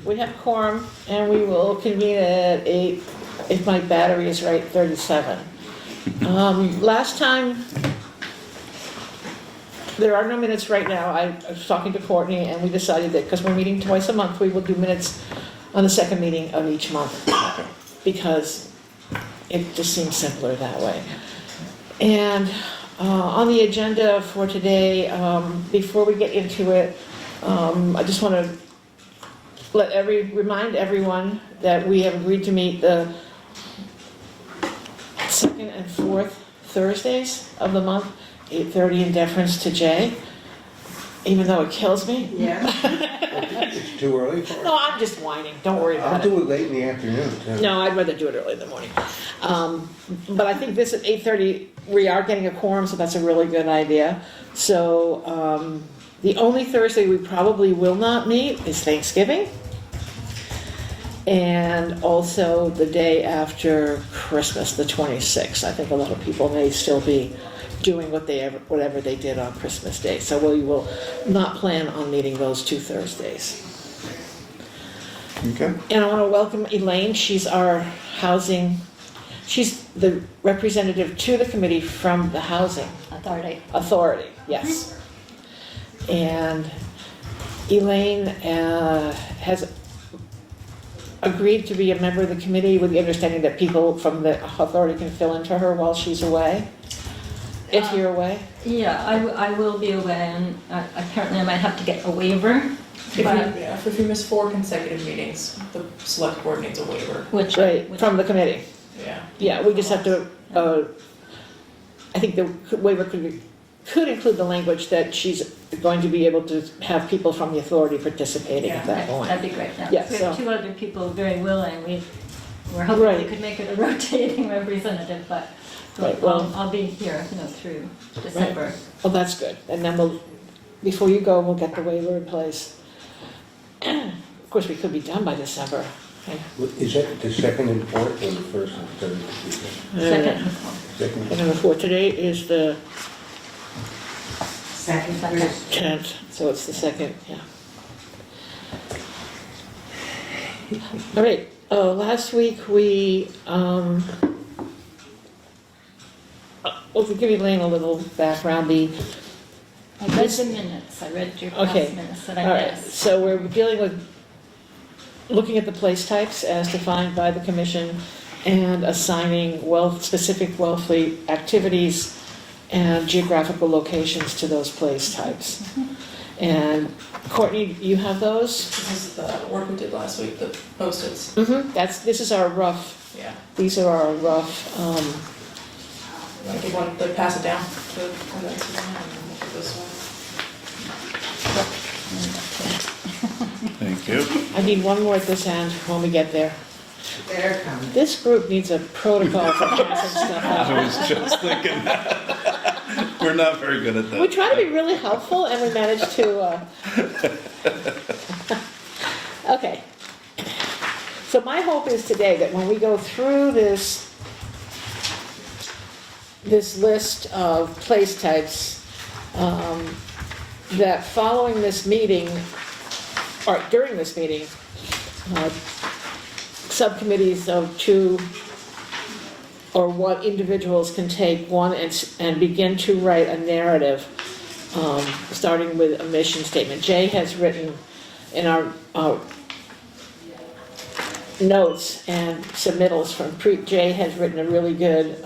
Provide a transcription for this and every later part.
We have quorum, and we will convene at 8, if my battery is right, 37. Last time, there are no minutes right now. I was talking to Courtney, and we decided that, because we're meeting twice a month, we will do minutes on the second meeting of each month, because it just seems simpler that way. And on the agenda for today, before we get into it, I just want to remind everyone that we have agreed to meet the second and fourth Thursdays of the month, 8:30 in deference to Jay, even though it kills me. Yeah. It's too early for it? No, I'm just whining, don't worry I'll about it. do it late in the afternoon, too. No, I'd rather do it early in the morning. But I think this at 8:30, we are getting a quorum, so that's a really good idea. So the only Thursday we probably will not meet is Thanksgiving. And also the day after Christmas, the 26th. I think a lot of people may still be doing whatever they did on Christmas Day. So we will not plan on meeting those two Thursdays. Okay. And I want to welcome Elaine. She's the representative to the committee from the Housing Authority, yes. And Elaine has agreed to be a member of the committee with the understanding that people from the authority can fill in for her while she's away, if you're away. Yeah, I will be away, and apparently I might have to get a waiver. If you miss 4 consecutive meetings, the select board needs a waiver. Which From the committee. Yeah. Yeah, we just have to, I think the waiver could include the language that she's going to be able to have people from the authority participating at that point. That'd be great. Yeah, We have so- 2 other people very willing. We're hoping Right. we could make it a rotating representative, but Right, well- I'll be here, through December. Well, that's good. And then before you go, we'll get the waiver in place. Of course, we could be done by December. Is that the second and fourth, or the first and third? Second. Second. And then before today is the Second Second. Thursday. 10th, so it's the second, yeah. All right, last week well, to give Elaine a little background, I read the minutes. I read your past Okay. minutes that all I right, missed. so we're looking at the place types as defined by the commission and assigning specific Wellfleet activities and geographical locations to those place types. And Courtney, you have those? This is the work we did last week, the post-its. Mm-hmm. This is our rough, Yeah. these are our rough, If you want to pass it down to, and then Suzanne, and then we'll do this one. Thank you. I need one more at this end when we get there. They're coming. This group needs a protocol for passing stuff out. I was just thinking that. We're not very good at that. We try to be really helpful and we manage to, Okay. So my hope is today that when we go through this list of place types, that following this meeting, or during this meeting, subcommittees of 2 or what individuals can take one and begin to write a narrative, starting with a mission statement. Jay has written in our notes and submittals from Jay has written a really good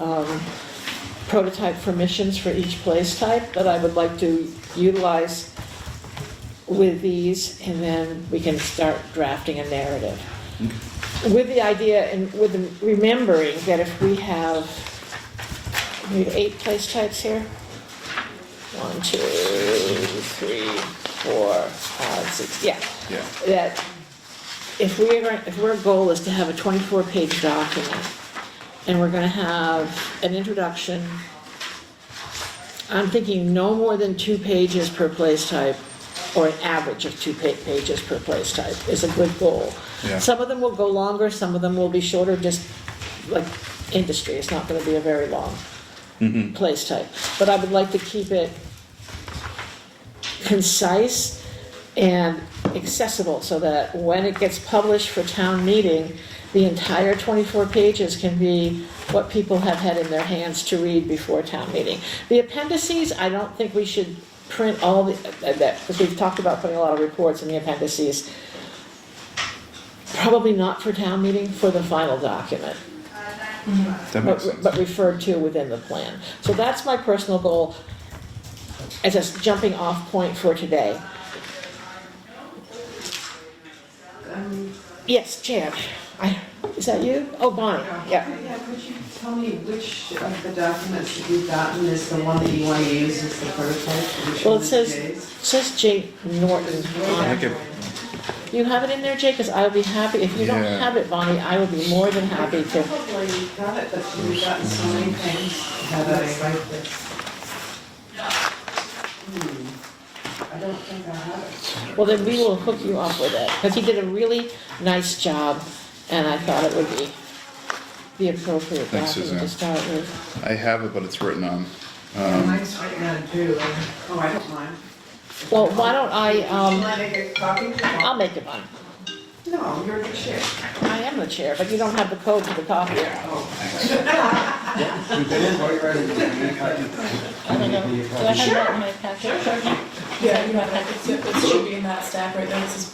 prototype for missions for each place type that I would like to utilize with these, and then we can start drafting a narrative. With the idea and with the remembering that if we have 8 place types here. 1, 2, 3, 4, 5, 6, yeah. Yeah. That if our goal is to have a 24-page document, and we're gonna have an introduction, I'm thinking no more than 2 pages per place type, or an average of 2 pages per place type is a good goal. Yeah. Some of them will go longer, some of them will be shorter, just like industry, it's not gonna be a very long place type. But I would like to keep it concise and accessible so that when it gets published for town meeting, the entire 24 pages can be what people have had in their hands to read before town meeting. The appendices, I don't think we should print all that, because we've talked about putting a lot of reports in the appendices. Probably not for town meeting, for the final document, That makes sense. but referred to within the plan. So that's my personal goal as a jumping off point for today. Yes, Jan, is that you? Oh, Bonnie, yeah. Yeah, could you tell me which of the documents that you've gotten is the one that you want to use as the prototype? Which Well, one it is says, Jay's? says Jay Norton on I it. could- You have it in there, Jay? Because I would be happy, if you don't Yeah. have it, Bonnie, I would be more than happy to. Probably got it, but you've gotten so many things that I like this. I don't think I have it. Well, then we will hook you up with it, because he did a really nice job, and I thought it would be the appropriate Thanks, document to Suzanne. start with. I have it, but it's written on. Mine's written on too. Oh, I don't mind. Well, why don't Would you I, mind to get a copy? I'll make it one. No, you're the chair. I am the chair, but you don't have the code to the copier. Oh. I don't know, do I have that in my packet? Yeah, you have that, it should be in that stack right there, this is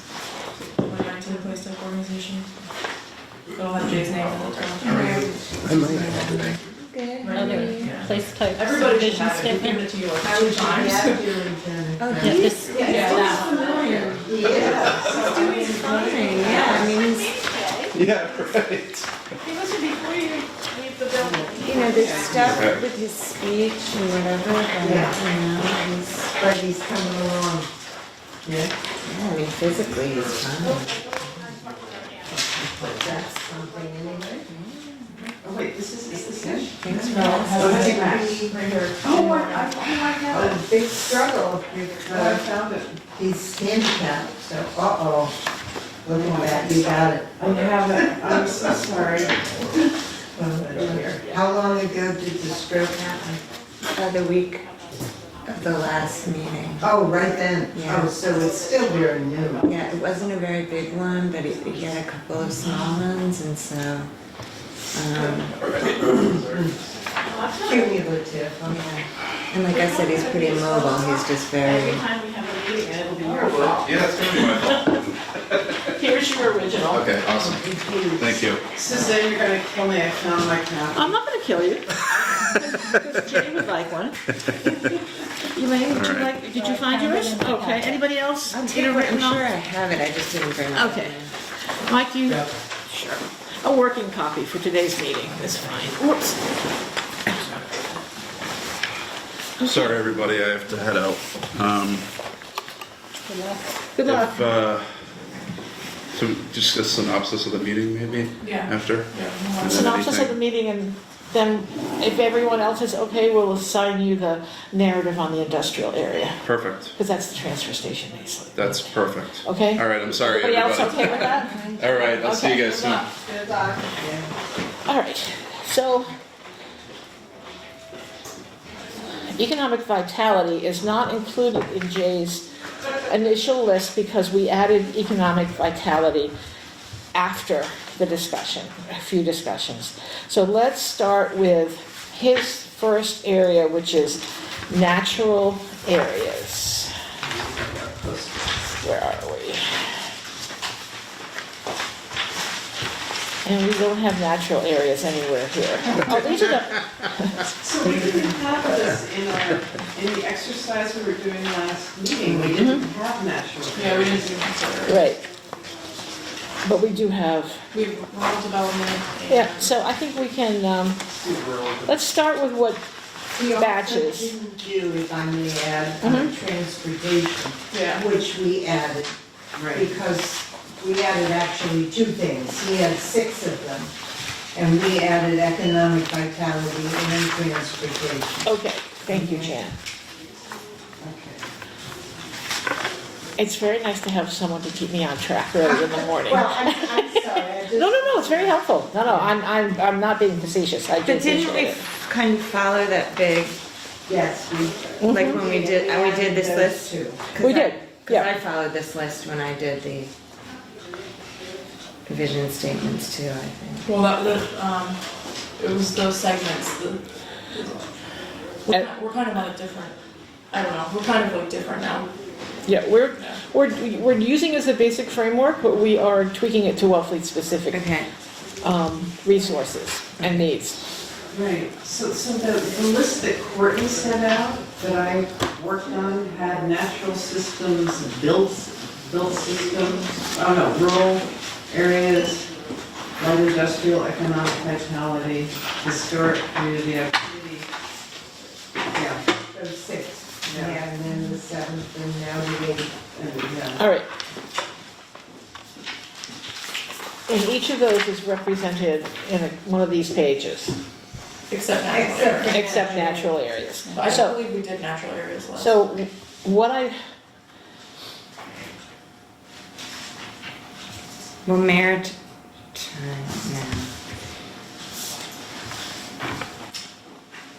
119 Place Type Organization. It'll have Jay's name in the top. I might have today. Other place type Everybody should vision have it, we've given statement. it to you like 2 times. Yeah, this, Yeah, that one. Yeah, I mean, he's, Yeah, right. You know, there's stuff with his speech and whatever, but, but he's coming along. I mean, physically he's fine. That's something anyway. Oh, wait, this is this it? Thanks for No, it has a asking. big right here. Oh, I have a big struggle because I found it. He's handicapped, so, look at that, you got it. I have it, I'm so sorry. How long ago did the stroke happen? The week of the last meeting. Oh, right then. Yeah. Oh, so it's still very new. Yeah, it wasn't a very big one, but he had a couple of small ones, and so, Cumulative. yeah. And like I said, he's pretty mobile, he's just very, time we have a meeting, it'll be your fault. Yeah, that's gonna be my fault. Here's your original. Okay, awesome. Thank you. Suzanne, you're gonna kill me, I found my copy. I'm not gonna kill you. Because Jay would like one. Elaine, would you All right. like, did you find yours? Okay, anybody else? I'm Get it sure written off? I have it, I just didn't bring it. Okay. Mike, you? Sure. A working copy for today's meeting is fine. Whoops. Sorry, everybody, I have to head out. Good luck. So just a synopsis of the meeting, maybe? Yeah. After? Yeah. And then Synopsis of the anything- meeting, and then if everyone else is okay, we'll assign you the narrative on the industrial area, Perfect. because that's the transfer station, basically. That's perfect. Okay? All right, I'm sorry, Everybody else everybody. okay with that? All right, I'll see you Okay. guys soon. Good luck. All right, so economic vitality is not included in Jay's initial list because we added economic vitality after the discussion, a few discussions. So let's start with his first area, which is natural areas. Where are we? And we don't have natural areas anywhere here. Oh, these are the, So we didn't have this in the exercise we were doing last meeting, we didn't have natural. Yeah, we didn't even consider it. right. But we do have, We have rural development. and- yeah, so I think we can, let's start with what, We also Batches. didn't do, if I may add, Mhm. transportation, Yeah. which we added. Because we added actually two things, we had 6 of them. And we added economic vitality and then transportation. okay, thank you, Jan. Okay. It's very nice to have someone to keep me on track early in the morning. Well, I'm sorry, I just. No, it's very helpful. No, I'm not being facetious, I do But didn't appreciate we it. kind of follow that big, Yes, we. like when we did this list? Those two. 'Cause We that- did. Yeah. I followed this list when I did the vision statements too, I think. Well, it was those segments, we're kind of on a different, I don't know, we're kind of like different now. Yeah, we're using it as a basic framework, but we are tweaking it to Wellfleet specific Okay. resources and needs. Right, so the list that Courtney sent out, that I worked on, had natural systems, built systems, rural areas, light industrial, economic vitality, historic community activity. Yeah, those 6. Yeah, and then the 7th, and now the 8th, and yeah. All right. And each of those is represented in one of these pages, Except natural areas. except natural areas. But I So, believe we did natural areas last. so what Well, maritime, no.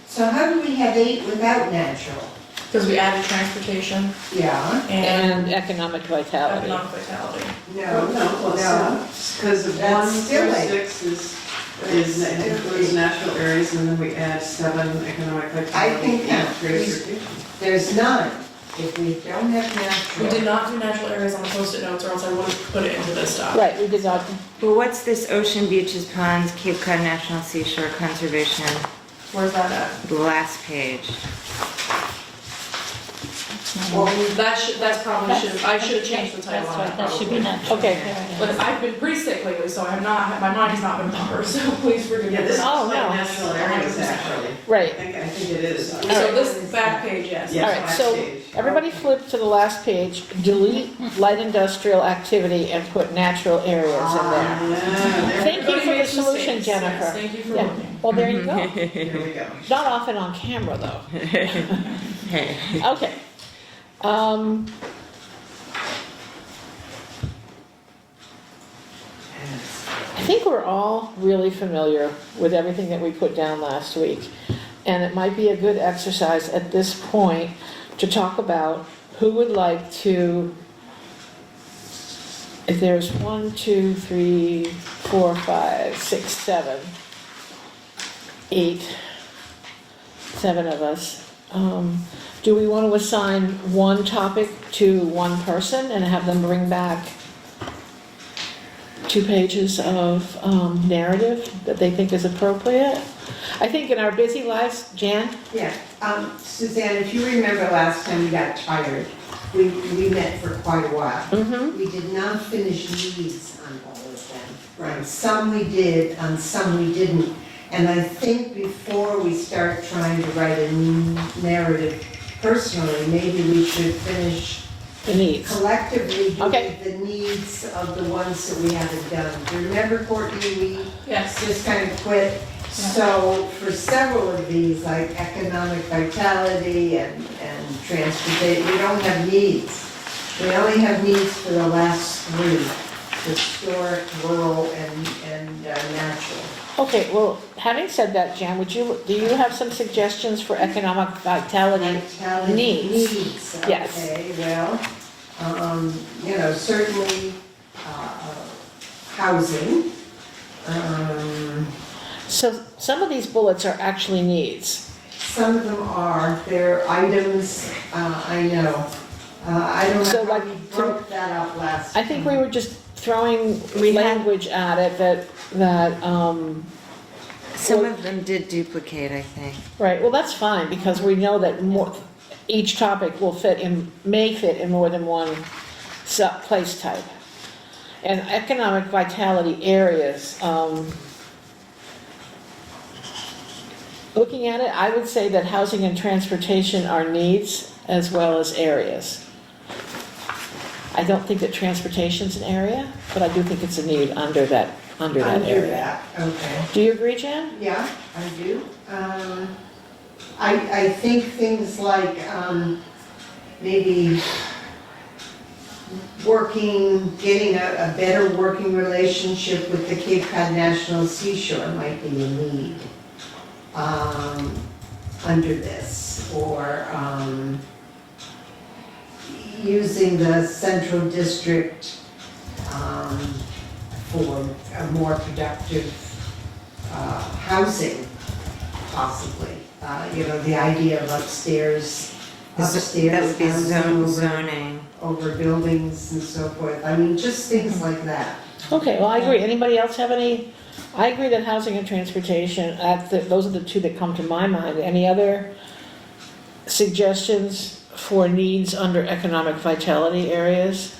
So how do we have 8 without natural? Because we added transportation Yeah. and and economic vitality. economic vitality. No, Because of That's 1 still through eight. 6 includes natural areas, and then we add 7 economic I vitality think and that transportation. there's 9. If we don't have We natural. did not do natural areas on the post-it notes, or else I would have put it into this stuff. Right, we did not, Well, what's this ocean, beaches, ponds, Cape Cod National Seashore Conservation, Where's that at? the last page? Well, That's probably I should have changed the title That's on right, that that should be probably. natural. Okay. areas. But I've been pretty sick lately, so I have not, my mind has not been proper, so please forgive me. Yeah, this is Oh, like no. natural areas, 100%. actually. right. I think it is. So this back page, yes. Yeah. All right, last so page. everybody flip to the last page, delete light industrial activity and put natural areas in there. Ah, there Thank you Everybody for the makes solution, mistakes, yes, Jennifer. Thank you for Yeah, looking. well, there you go. Here we go. Not often on camera, though. Hey. Okay. I think we're all really familiar with everything that we put down last week. And it might be a good exercise at this point to talk about who would like to, if there's 1, 2, 3, 4, 5, 6, 7, 8, 7 of us. Do we want to assign one topic to one person and have them bring back 2 pages of narrative that they think is appropriate? I think in our busy lives, Jan? Yeah, Suzanne, if you remember last time we got tired, we met for quite a while. Mm-hmm. We did not finish needs on all of them. Right. Some we did, on some we didn't. And I think before we start trying to write a new narrative personally, maybe we should finish The needs. collectively Okay. doing the needs of the ones that we haven't done. Do you remember, Courtney, we Yes. just kind of quit? So for several of these, like economic vitality and transportation, we don't have needs. We only have needs for the last 3, historic, rural, and natural. Okay, well, having said that, Jan, do you have some suggestions for economic vitality? Vitality Needs. needs, Yes. okay, well, certainly, housing, So some of these bullets are actually needs. some of them are, they're items, I know. I don't So, know how like, we broke that up last I think we were just throwing We had- language at it that, Some of them did duplicate, I think. right, well, that's fine, because we know that each topic may fit in more than one place type. And economic vitality areas, looking at it, I would say that housing and transportation are needs as well as areas. I don't think that transportation's an area, but I do think it's a need under that area. Under that, okay. Do you agree, Jan? Yeah, I do. I think things like, maybe getting a better working relationship with the Cape Cod National Seashore might be a need, under this, or, using the central district for a more productive housing, possibly. The idea of upstairs That would be housing zoning. over buildings and so forth. I mean, just things like that. Okay, well, I agree. Anybody else have any? I agree that housing and transportation, those are the two that come to my mind. Any other suggestions for needs under economic vitality areas?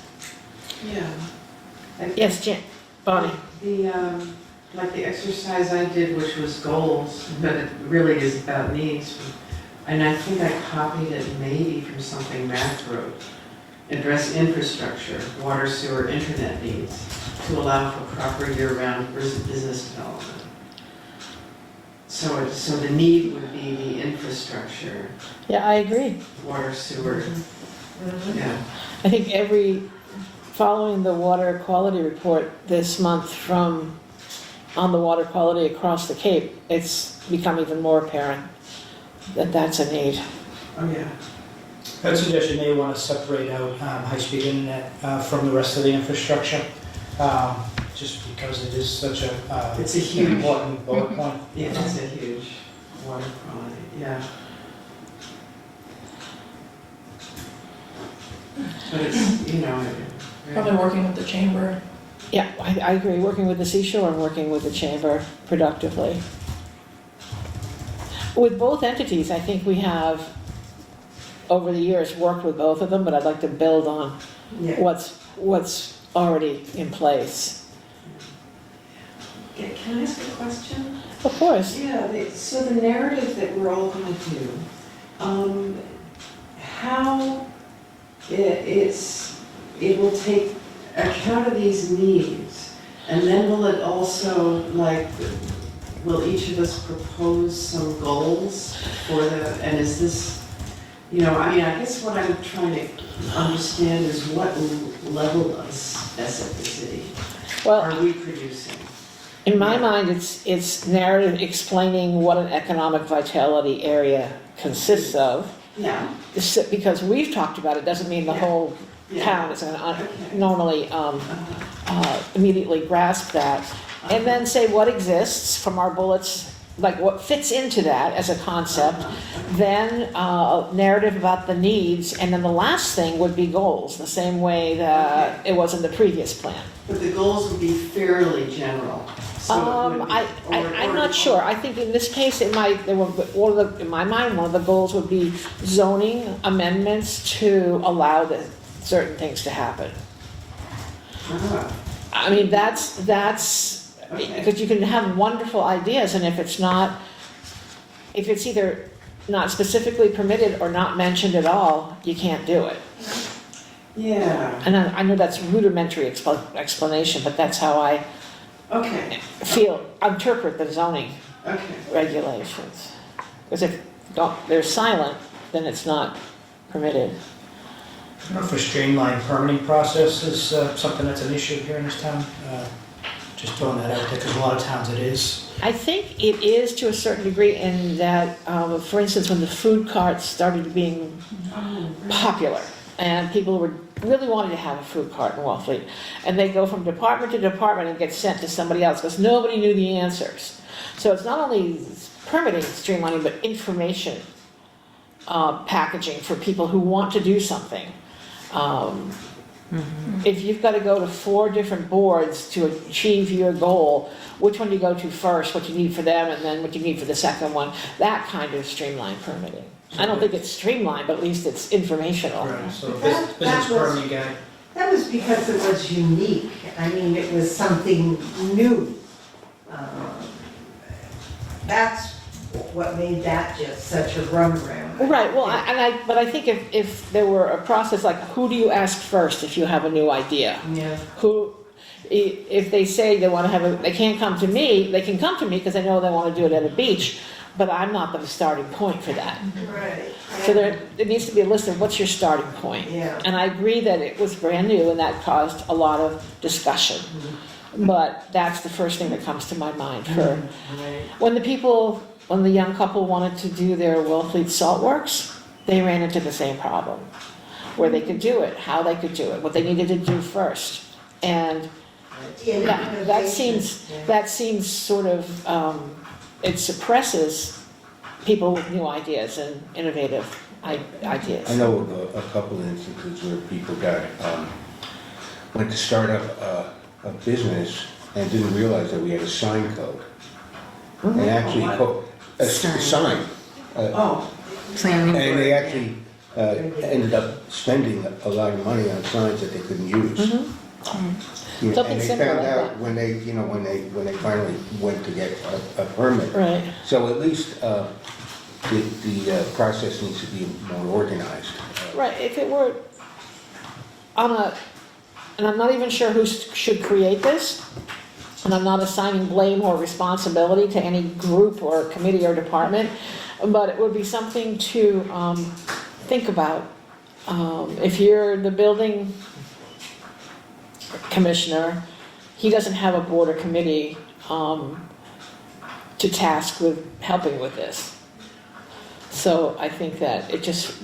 Yeah. Yes, Bonnie? Like the exercise I did, which was goals, but it really is about needs. And I think I copied it maybe from something Matt wrote. Address infrastructure, water, sewer, internet needs to allow for proper year-round business development. So the need would be the infrastructure, Yeah, I agree. water, sewer, yeah. I think following the water quality report this month on the water quality across the Cape, it's become even more apparent that that's a need. Oh, yeah. I'd suggest you may want to separate out high-speed internet from the rest of the infrastructure, just because it is such It's a huge- important bullet point. Yeah, it's a huge water quality, yeah. But it's, Probably working with the chamber. Yeah, I agree, working with the seashore and working with the chamber productively. With both entities, I think we have, over the years, worked with both of them, but I'd like to build on Yeah. what's already in place. Can I ask a question? Of course. Yeah, so the narrative that we're all going to do, how it will take account of these needs, and then will it also, will each of us propose some goals for and is this, I guess what I'm trying to understand is what level of specificity Well, are we producing? in my mind, it's narrative explaining what an economic vitality area consists of. Yeah. Because we've talked about it, doesn't mean the whole Yeah. town is going to Okay. normally immediately grasp that. And then say what exists from our bullets, like what fits into that as a concept. Then narrative about the needs, and then the last thing would be goals, the same way that it was in the previous plan. But the goals would be fairly general. So it would be- I'm not sure. I think in this case, in my mind, one of the goals would be zoning amendments to allow certain things to happen. Ah, I mean, that's, Okay. because you can have wonderful ideas, and if it's either not specifically permitted or not mentioned at all, you can't do it. Yeah, And I know that's rudimentary explanation, but that's how I okay, interpret the zoning okay. regulations. Because if they're silent, then it's not permitted. I don't know if a streamlined permitting process is something that's an issue here in this town. Just throwing that out there, because a lot of towns it is. I think it is to a certain degree in that, for instance, when the food carts started being popular, and people were really wanting to have a food cart in Wellfleet, and they go from department to department and get sent to somebody else because nobody knew the answers. So it's not only permitting streamlining, but information packaging for people who want to do something. If you've got to go to 4 different boards to achieve your goal, which one do you go to first, what you need for them, and then what you need for the second one, that kind of streamlined permitting. I don't think it's streamlined, but at least it's informational. Right, so That business was- permitting guy. That was because it was unique. I mean, it was something new. That's what made that just such a runaround. Right, well, but I think if there were a process like, who do you ask first if you have a new idea? Yeah. If they say they want to they can't come to me, they can come to me because they know they want to do it at a beach, but I'm not the starting point for that. Right. So there needs to be a list of what's your starting point. Yeah. And I agree that it was brand new and that caused a lot of discussion. But that's the first thing that comes to my mind for, Right. when the young couple wanted to do their Wellfleet Saltworks, they ran into the same problem. where they could do it, how they could do it, what they needed to do first. And that seems sort of, it suppresses people with new ideas and innovative ideas. I know of a couple of instances where people went to start up a business and didn't realize that we had a sign code. And actually, a sign. Oh, Planning And they board. actually ended up spending a lot of money on signs that they couldn't use. You know, Something and they similar found like out that. when they, you know, when they finally went to get a permit. Right. So at least the process needs to be more organized. Right, if it were and I'm not even sure who should create this, and I'm not assigning blame or responsibility to any group or committee or department, but it would be something to think about. If you're the building commissioner, he doesn't have a board or committee to task with helping with this. So I think that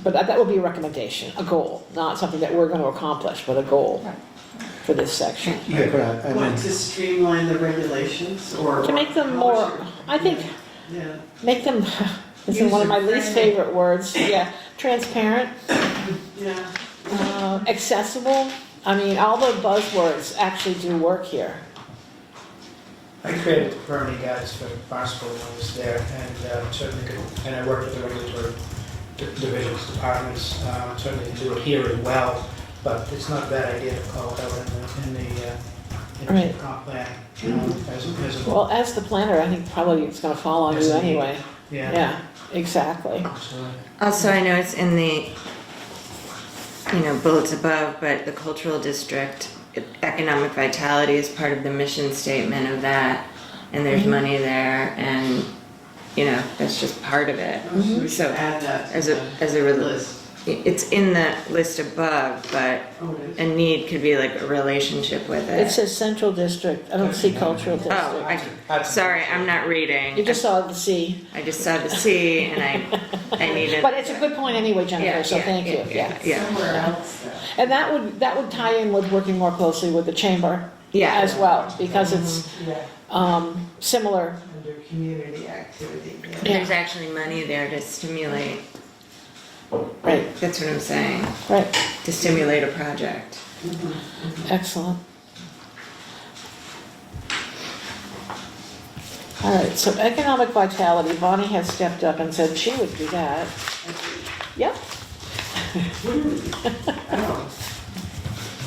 but that would be a recommendation, a goal, not something that we're going to accomplish, but a goal for this section. Yeah, but I what, mean, to streamline the regulations or? To make them how more, should- I think, Yeah, make them, this is one of my least User-friendly. favorite words, yeah, transparent, yeah. accessible. I mean, all the buzzwords actually do work here. I created the permitting guides for Barnstable when I was there, and certainly could, and I worked with the regulatory divisions, departments, certainly can do it here as well, but it's not a bad idea to call it out in the Right. comp plan, as a, Well, as the planner, I think probably it's gonna fall on you anyway. yeah. Yeah, exactly. Absolutely. Also, I know it's in the, bullets above, but the cultural district, economic vitality is part of the mission statement of that, and there's money there, and, that's just part of it. We should So, add that as to a the rel- list. It's in the list above, but Oh, it a is. need could be like a relationship with It it. says central district, I don't see cultural Oh, district. sorry, I'm not You reading. just saw the C. I just saw the C, and I needed. But it's a good point anyway, Jennifer, so thank you, yeah. Somewhere else though. And that would tie in with working more closely with the chamber Yeah. as well, because it's Yeah, similar. under community activity, yeah. There's actually money there to stimulate, Right, that's what I'm saying, right, to stimulate a project. excellent. All right, so economic vitality, Bonnie has stepped up and said she would do that. Yep. Oh.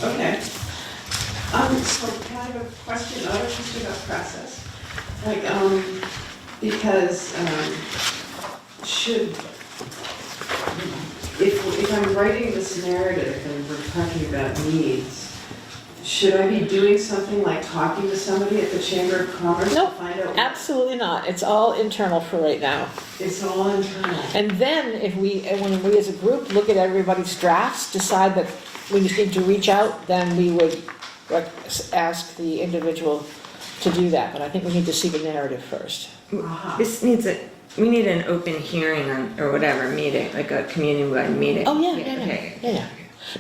Okay. So kind of a question, another question about process. Like, because, if I'm writing this narrative and we're talking about needs, should I be doing something like talking to somebody at the Chamber of Commerce to Nope, find out? absolutely not. It's all internal for right now. It's all internal. And then when we as a group look at everybody's drafts, decide that we just need to reach out, then we would ask the individual to do that. But I think we need to see the narrative first. Aha. We need an open hearing or whatever, meeting, like a community-wide meeting. Oh, yeah, Okay. yeah.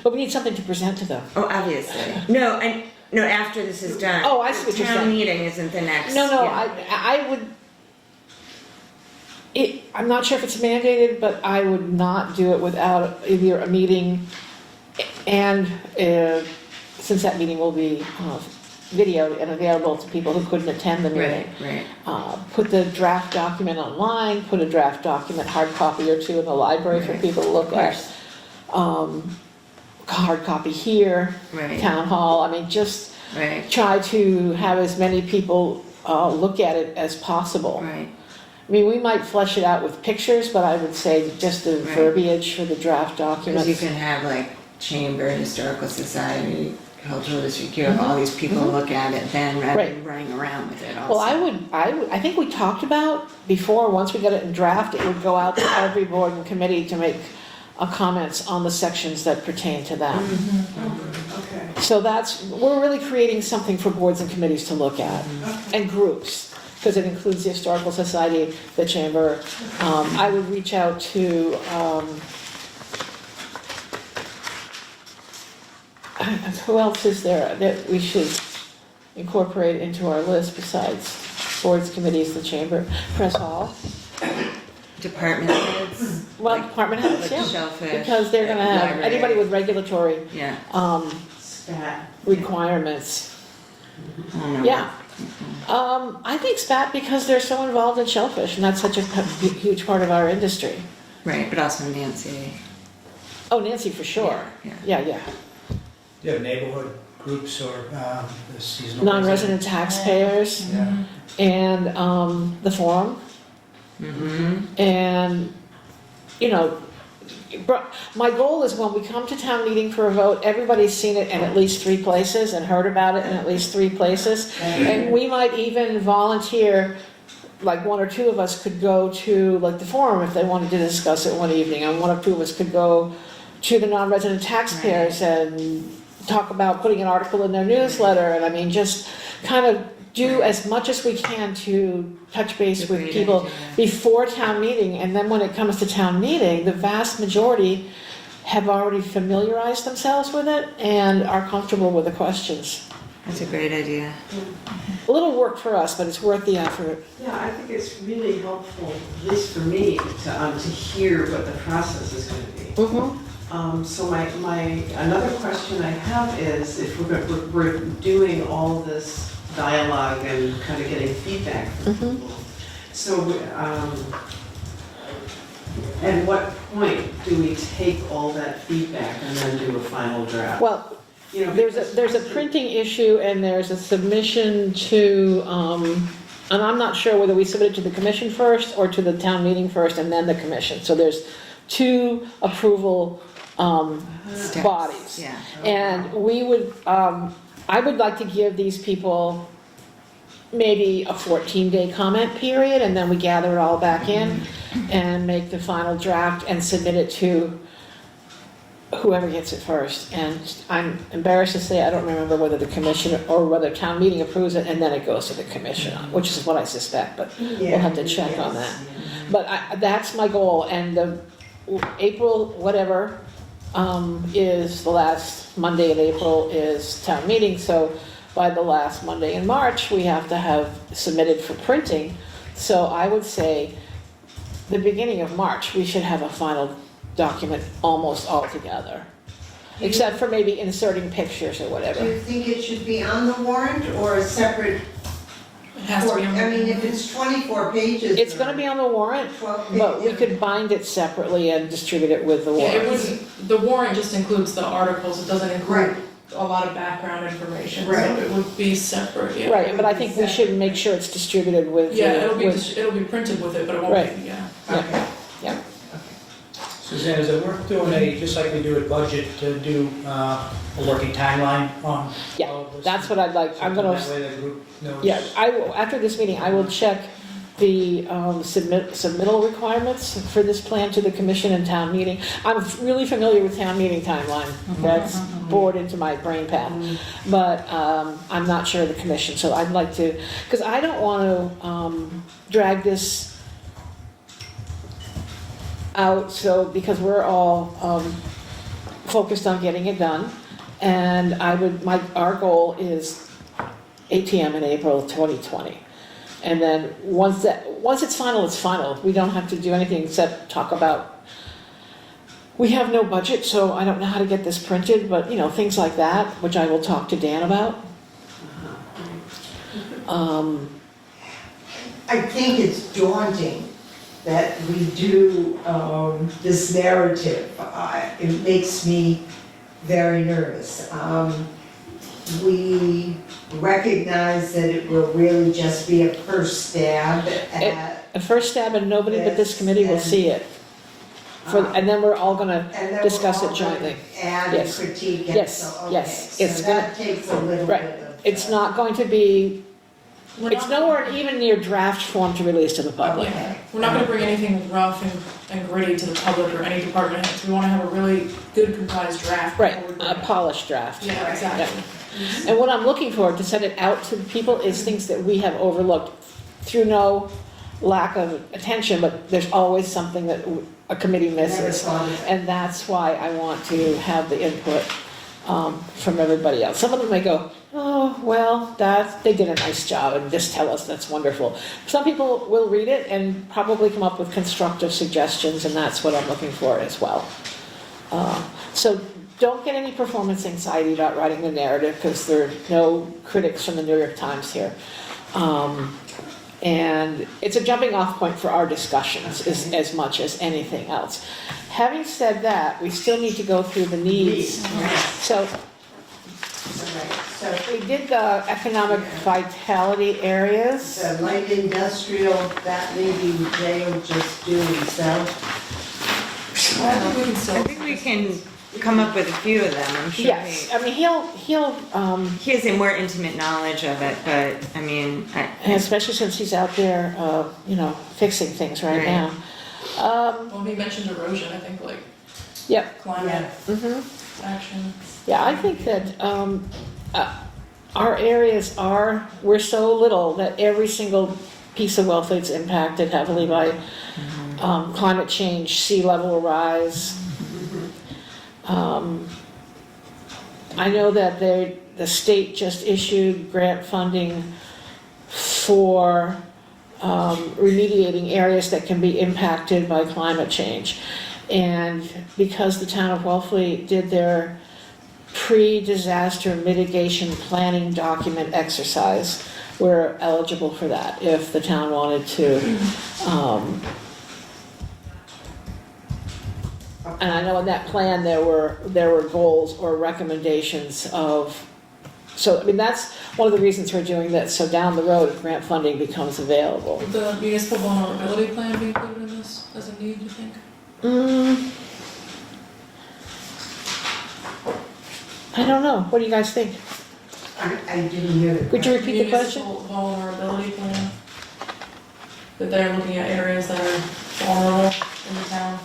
But we need something to present to them. Oh, obviously. No, after this is done. Oh, I see what you're Town saying. meeting isn't the next. No, yeah. I would, I'm not sure if it's mandated, but I would not do it without either a meeting and, since that meeting will be videoed and available to people who couldn't attend the meeting. Right. Put the draft document online, put a draft document, hard copy or two in the library for Right. people to look Of at. Hard copy here, Right. town hall, I mean, just Right. try to have as many people look at it as possible. Right. I mean, we might flesh it out with pictures, but I would say just the Right. verbiage for the draft Because documents. you can have like Chamber, Historical Society, Cultural District, you have all these people look at it then rather than running around with it also. Well, I think we talked about before, once we got it in draft, it would go out to every board and committee to make comments on the sections that pertain to them. Okay. So we're really creating something for boards and committees to look at, and groups, because it includes the Historical Society, the Chamber. I would reach out to Who else is there that we should incorporate into our list besides boards, committees, the chamber, press hall? Department heads, Well, department heads, like yeah, shellfish. because they're gonna have, library. anybody with regulatory, Yeah. Stat. requirements. I don't know. Yeah. I think SPAT because they're so involved in shellfish and that's such a huge part of our industry. Right, but also Nancy. Oh, Nancy, for sure. Yeah. Yeah. Do you have neighborhood groups or the seasonal? Non-resident taxpayers Yeah. and, the forum. Mm-hmm. And, you know, my goal is when we come to town meeting for a vote, everybody's seen it in at least 3 places and heard about it in at least 3 places. And we might even volunteer, like 1 or 2 of us could go to like the forum if they wanted to discuss it one evening. And 1 or 2 of us could go to the non-resident taxpayers and talk about putting an article in their newsletter. And I mean, just kind of do as much as we can to touch base with Great people idea. before town meeting, and then when it comes to town meeting, the vast majority have already familiarized themselves with it and are comfortable with the questions. That's a great idea. A little work for us, but it's worth the effort. Yeah, I think it's really helpful, at least for me, to hear what the process is gonna be. So another question I have is, if we're doing all this dialogue and kind of getting feedback from people, so, at what point do we take all that feedback and then do a final draft? Well, You know, there's a printing issue and there's a submission to, and I'm not sure whether we submit it to the commission first or to the town meeting first and then the commission. So there's 2 approval Steps. bodies. Yeah. And we would, I would like to give these people maybe a 14-day comment period, and then we gather it all back in and make the final draft and submit it to whoever gets it first. And I'm embarrassed to say, I don't remember whether the commission or whether town meeting approves it, and then it goes to the commission, which is what I suspect, but we'll have to check on that. But that's my goal, and the April, whatever, is the last Monday in April is town meeting, so by the last Monday in March, we have to have submitted for printing. So I would say the beginning of March, we should have a final document almost all together, except for maybe inserting pictures or Do whatever. you think it should be on the warrant or a separate? It has to be on. I mean, if it's 24 pages. It's gonna be on the warrant, 12 but we pages. could bind it separately and distribute it with the Yeah, it warrant. would, the warrant just includes the articles, it doesn't Right. include a lot of background information, so Right. it would be separate, yeah. Right, but I think we should make sure it's distributed with. Yeah, it'll be, with- it'll be printed with it, but it won't Right. be, yeah. Okay. Suzanne, is it worth doing just like we do at budget, to do a working timeline on Yeah, all of this? that's what I'd like. I'm gonna, That way the group knows. yeah, I will, after this meeting, I will check the submittal requirements for this plan to the commission and town meeting. I'm really familiar with town meeting timeline. That's bored into my brain path. But I'm not sure of the commission, so I'd like to, because I don't want to drag this out, so, because we're all focused on getting it done. And our goal is ATM in April 2020. And then once it's final, it's final. We don't have to do anything except talk about, we have no budget, so I don't know how to get this printed, but, you know, things like that, which I will talk to Dan about. I think it's daunting that we do this narrative. It makes me very nervous. We recognize that it will really just be a first stab at. A first stab, and nobody but this committee will see it. And then we're all gonna and then discuss we're it all gonna jointly. add and Yes. critique and Yes, so, okay. yes. So It's that takes a little Right. bit of. It's not going to be, We're it's not- nowhere even near draft form to release to the public. Okay. We're not gonna bring anything rough and gritty to the public or any department heads, we wanna have a really good comprised draft. Right, before we bring a it. polished draft. Yeah, exactly. And what I'm looking for to send it out to people is things that we have overlooked through no lack of attention, but there's always something that a committee Never misses. thought of it. And that's why I want to have the input from everybody else. Some of them may go, oh, well, they did a nice job and just tell us that's wonderful. Some people will read it and probably come up with constructive suggestions, and that's what I'm looking for as well. So don't get any performance anxiety about writing the narrative, because there are no critics from the New York Times here. And it's a jumping off point for our discussions as much as anything else. Having said that, we still need to go through the needs. So So we did the economic vitality areas. the light industrial, that maybe Jay will just do himself. I think we can still. I think we can come up with a few of them, I'm sure. Yes, I mean, he'll, He has a more intimate knowledge of it, but, I mean, and especially since he's out there, fixing things right Right. now. Well, he mentioned erosion, I think, like Yep. climate Mhm. action. Yeah, I think that our areas we're so little that every single piece of Wellfleet's impacted heavily by climate change, sea level rise. I know that the state just issued grant funding for remediating areas that can be impacted by climate change. And because the town of Wellfleet did their pre-disaster mitigation planning document exercise, we're eligible for that if the town wanted to. And I know in that plan there were goals or recommendations of, so I mean that's one of the reasons we're doing this. So down the road, if grant funding becomes available. Would the municipal vulnerability plan be included in this as a need, you think? I don't know. What do you guys think? I didn't hear the Could you repeat the question? Municipal vulnerability plan. That they're looking at areas that are vulnerable in the town.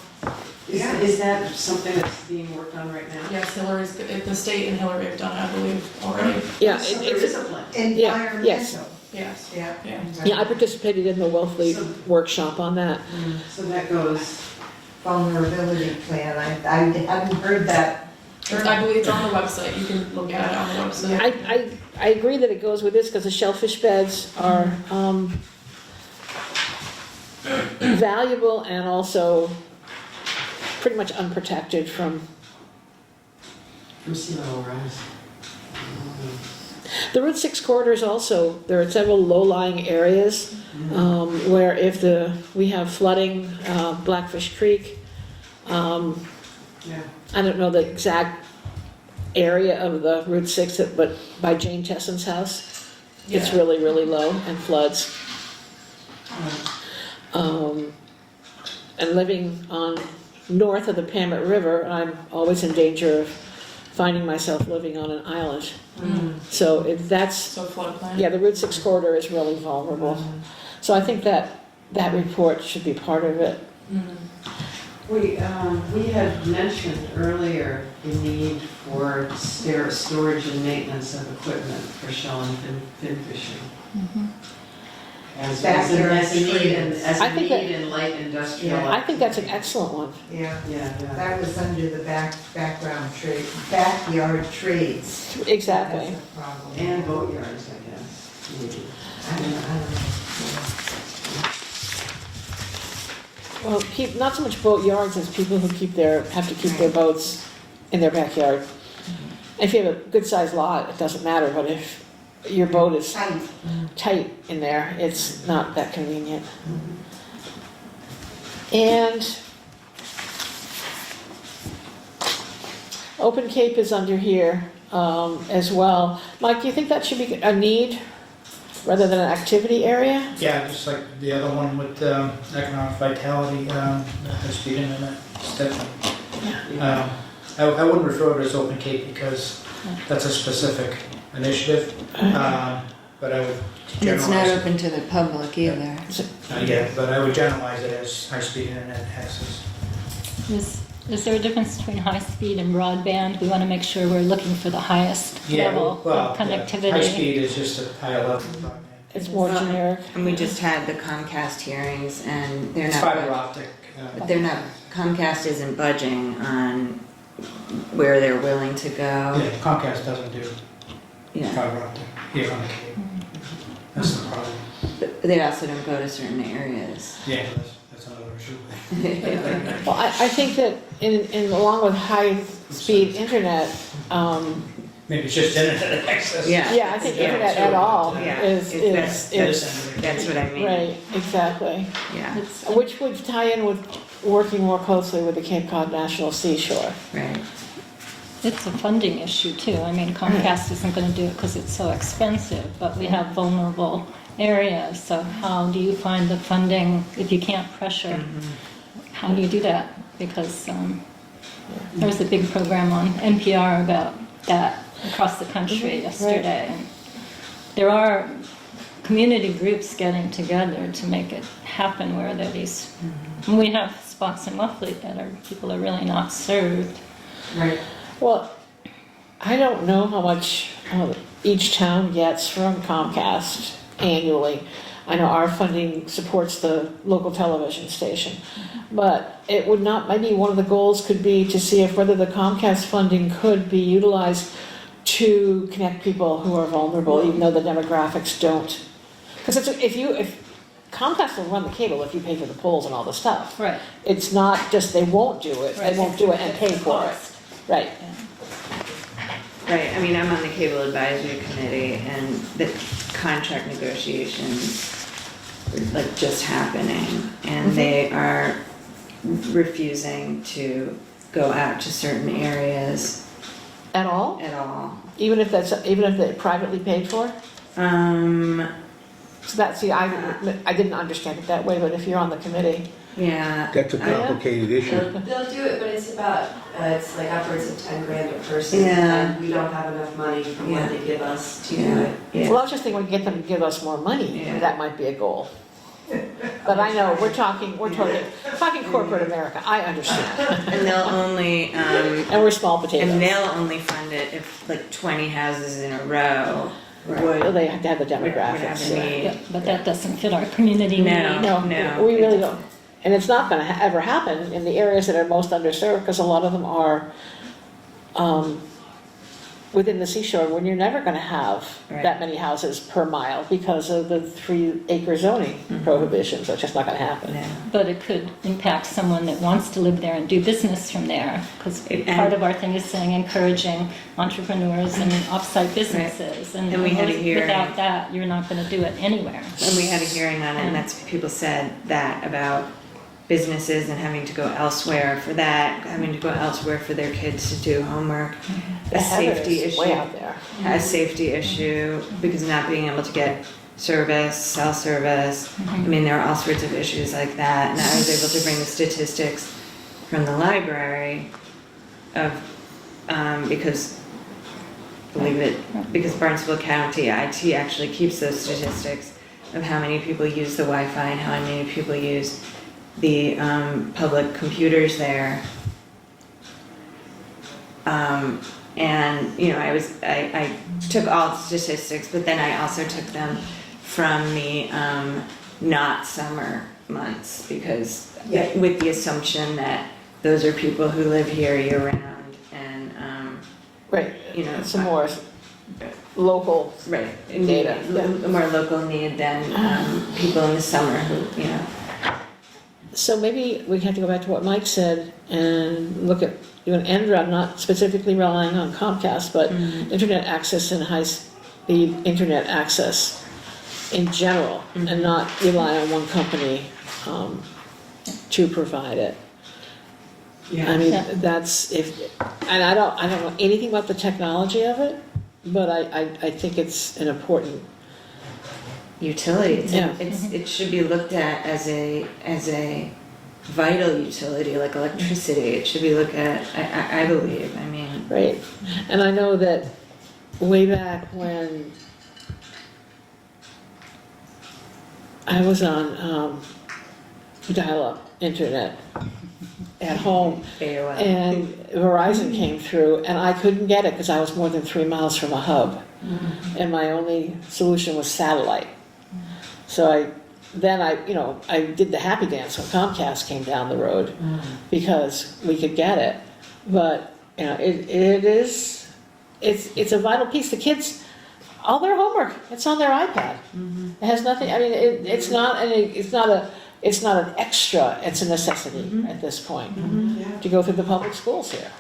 Is that something that's being worked on right now? Yes, the state and Hillary have done it, I believe, already. Yeah, So there is a plan. Yeah, yes. Environmental. Yes. Yeah. Yeah, I participated in the Wellfleet workshop on that. So that goes, Vulnerability plan, I hadn't heard that. I believe it's on the website, you can look at it on the website. I agree that it goes with this because the shellfish beds are valuable and also pretty much unprotected from. sea level rise. The Route 6 corridors also, there are several low-lying areas where if we have flooding, Blackfish Creek, Yeah. I don't know the exact area of the Route 6, but by Jane Tesson's house, it's Yeah. really, really low and floods. And living north of the Pamet River, I'm always in danger of finding myself living on an island. So So floodplain. the Route 6 corridor is really vulnerable. So I think that report should be part of it. We had mentioned earlier the need for storage and maintenance of equipment for shell and fin fishing. As a need in light industrial. I think that's an excellent one. Yeah, Yeah, yeah. that was under the backyard trades. Exactly. That's a problem. And boatyards, I guess, maybe. I don't know. Well, not so much boat yards as people who have to keep their boats in their backyard. If you have a good sized lot, it doesn't matter, but if your boat is Tight. tight in there, it's not that convenient. And Open Cape is under here as well. Mike, do you think that should be a need rather than an activity area? Yeah, just like the other one with economic vitality, that has to be in it, it's definitely. I wouldn't refer to it as Open Cape because that's a specific initiative, but I would And it's not generalize it. open to the public either. Yeah, but I would generalize it as high-speed internet access. Is there a difference between high speed and broadband? We want to make sure we're looking for the highest Yeah, level well, of yeah, connectivity. high-speed is just a higher level of broadband. It's more generic. And we just had the Comcast hearings and they're It's not. fiber optic. But they're not, Comcast isn't budging on where they're willing to go. Yeah, Comcast doesn't do Yeah. fiber optic here on the cable. That's the problem. But they also don't go to certain areas. Yeah, that's another issue. Well, I think that in along with high-speed internet, Maybe it's just internet access. Yeah. yeah, I think Yeah, internet sure, at all but, yeah, is, it's That's what I mean. right, exactly. Yeah, It's, Which would tie in with working more closely with the Cape Cod National Seashore. right. it's a funding issue too. I mean, Comcast isn't going to do it because it's so expensive, but we have vulnerable areas. So how do you find the funding if you can't pressure? How do you do that? Because there was a big program on NPR about that across the country yesterday. And there are community groups getting together to make it happen where there are these. And we have spots in Wellfleet that people are really not served. Right. Well, I don't know how much each town gets from Comcast annually. I know our funding supports the local television station, but it would not, maybe one of the goals could be to see if whether the Comcast funding could be utilized to connect people who are vulnerable, even though the demographics don't. Because if Comcast will run the cable if you pay for the poles and all the stuff. Right. It's not just they won't do it, they Right. won't do it and pay for it. Right. Right, I mean, I'm on the cable advisory committee and the contract negotiations are like just happening and they are refusing to go out to certain areas At all? at all. Even if they're privately paid for? So that, see, I didn't understand it that way, but if you're on the committee. Yeah. That's a complicated issue. They'll do it, but it's about, it's like upwards of 10 grand a person. Yeah. And we don't have enough money from what they give us to do Yeah, it. yeah. Well, I was just thinking, we get them to give us more money, Yeah. that might be a goal. But I know, we're talking corporate America, I understand. And they'll only, And we're small and potatoes. they'll only fund it if like 20 houses in a row Well, would they have to have the have demographics. a yeah. need. Yeah, but that doesn't fit our community No. need. No, we really don't. And it's not gonna ever happen in the areas that are most underserved, because a lot of them are within the seashore, when you're never gonna have Right. that many houses per mile because of the 3-acre zoning prohibitions, it's just not gonna happen. No. But it could impact someone that wants to live there and do business from there. Because part of our thing is saying encouraging entrepreneurs and off-site businesses. And we had a hearing. Without that, you're not going to do it anywhere. And we had a hearing on it, and that's, people said that about businesses and having to go elsewhere for that, having to go elsewhere for their kids to do homework. The A safety Heather's way issue, out there. a safety issue, because not being able to get service, cell service. I mean, there are all sorts of issues like that, and I was able to bring the statistics from the library of, because, believe it, because Barnstable County IT actually keeps those statistics of how many people use the Wi-Fi and how many people use the public computers there. And, you know, I took all the statistics, but then I also took them from the not summer months, because with the assumption that those are people who live here year round and, Right, you know, some more local, right, Data, more local need than people in the summer who, you know. so maybe we have to go back to what Mike said and look at doing Endra, not specifically relying on Comcast, but internet access and high-speed internet access in general, and not rely on one company to provide it. I mean, Yeah. that's and I don't know anything about the technology of it, but I think it's an important. Utility, Yeah. it should be looked at as a vital utility, like electricity. It should be looked at, I believe, I mean. Right, and I know that way back when I was on dial-up internet at home, AOL. and Verizon came through, and I couldn't get it because I was more than 3 miles from a hub, and my only solution was satellite. So I did the happy dance when Comcast came down the road because we could get it, but You know, it's a vital piece. The kids, all their homework, it's on their iPad. It has nothing, I mean, it's not an extra, it's a necessity at this point Yeah. to go through the public schools here.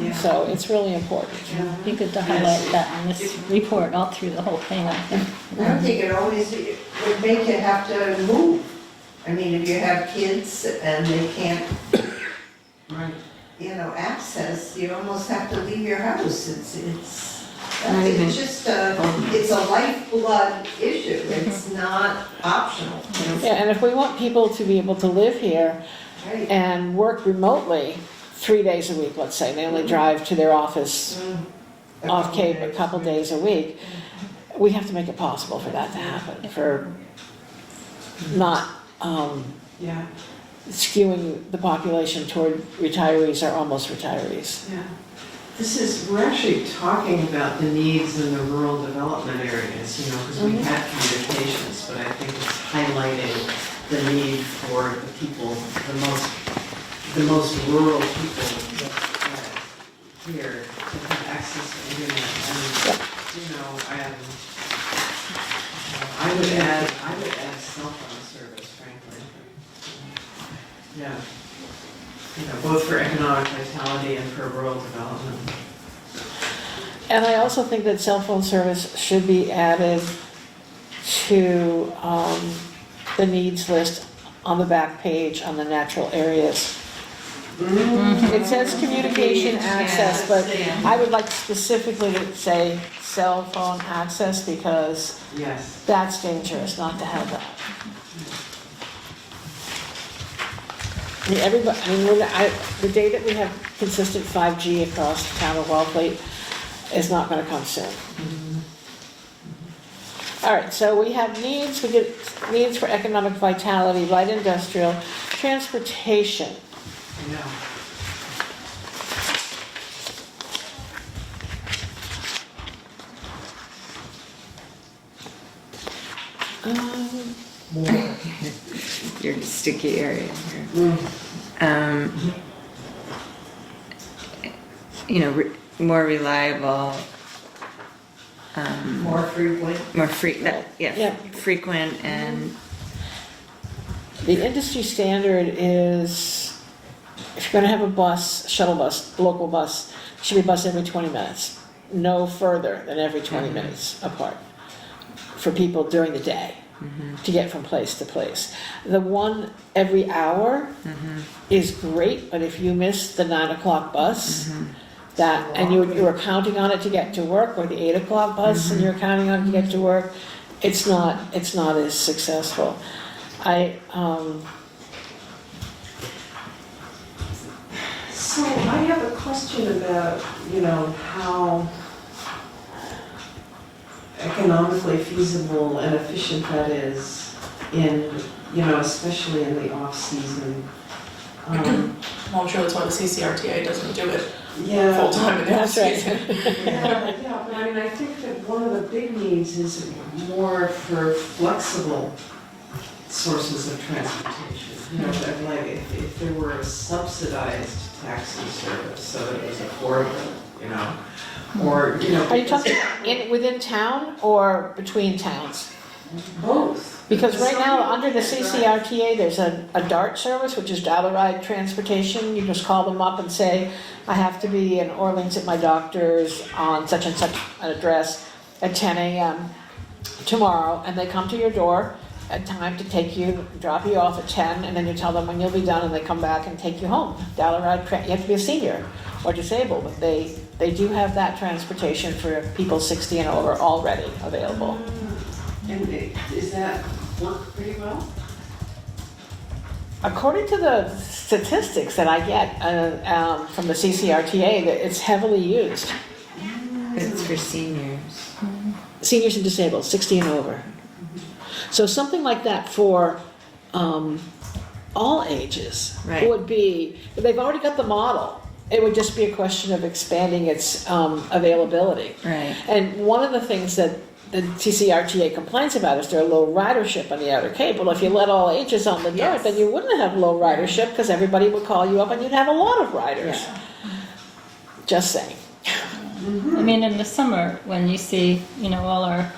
Yeah. So it's really important. Yeah. Be good to highlight that in this report all through the whole thing, I think. I don't think it always would make you have to move. I mean, if you have kids and they can't, Right. access, you almost have to leave your house. Not even- It's just it's a lifeblood issue. It's not optional. Yeah, and if we want people to be able to live here Right. and work remotely 3 days a week, let's say, they only drive to their office off Cape a couple days a week, we have to make it possible for that to happen, for not Yeah, skewing the population toward retirees or almost retirees. yeah. We're actually talking about the needs in the rural development areas, because we had communications, but I think it's highlighting the need for the people, the most rural people here to have access to internet. And, I would add cell phone service, frankly. Yeah. Both for economic vitality and for rural development. And I also think that cell phone service should be added to the needs list on the back page on the natural areas. It says communication access, but I would like specifically to say cell phone access because Yes. that's dangerous not to have that. I mean, the day that we have consistent 5G across the town of Wellfleet is not gonna come soon. All right, so we have needs, we get needs for economic vitality, light industrial, transportation. Yeah. Your sticky area here. More reliable, More frequent. Yeah. frequent and, The industry standard is, if you're gonna have a bus, shuttle bus, local bus, it should be a bus every 20 minutes. No further than every 20 minutes apart for people during the day to get from place to place. The one every hour is great, but if you miss the 9 o'clock bus, and you were counting on it to get to work, or the 8 o'clock bus and you're counting on it to get to work, it's not as successful. So I have a question about, how economically feasible and efficient that is in, especially in the off-season. Well, I'm sure that's why the CCRTA doesn't do it Yeah. full-time in the That's right. off-season. Yeah, but I think that one of the big needs is more for flexible sources of transportation. That like if there were a subsidized taxi service so that it was affordable, or, Are you talking within town or between towns? both. Because right now, under the CCRTA, there's a DART service, which is Dollar Ride Transportation. You just call them up and say, I have to be in Orleans at my doctor's on such and such an address at 10 a.m. tomorrow, and they come to your door at time to take you, drop you off at 10, and then you tell them when you'll be done, and they come back and take you home. Dollar Ride, you have to be a senior or disabled, but they do have that transportation for people 60 and over already available. And does that work pretty well? According to the statistics that I get from the CCRTA, that it's heavily used. it's for seniors. Seniors and disabled, 60 and over. So something like that for all ages Right. would be, they've already got the model. It would just be a question of expanding its availability. Right. And one of the things that the CCRTA complains about is there are low ridership on the Outer Cape. Well, if you let all ages on the DART, Yes. then you wouldn't have low ridership because everybody would call you up and you'd have a lot of riders. just saying. I mean, in the summer, when you see, all our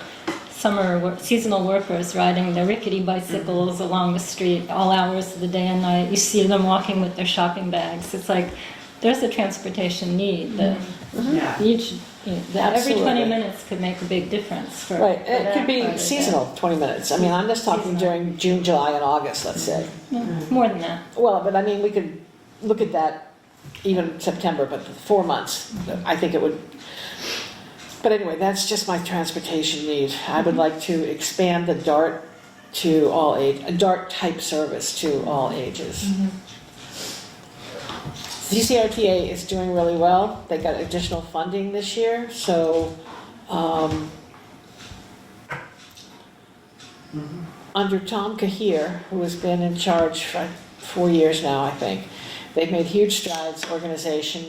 seasonal workers riding their rickety bicycles along the street all hours of the day and night, you see them walking with their shopping bags. It's like, there's a transportation need that Yeah. every 20 Absolutely. minutes could make a big difference for. Right, for and it that could be part of it. seasonal, 20 minutes. I mean, I'm just talking during June, July, and August, let's say. No, more than that. Well, but I mean, we could look at that even September, but 4 months, I think it would. But anyway, that's just my transportation need. I would like to expand the DART to all age, a DART type service to all ages. CCRTA is doing really well. They got additional funding this year, so under Tom Kahir, who has been in charge for 4 years now, I think, they've made huge strides, organization,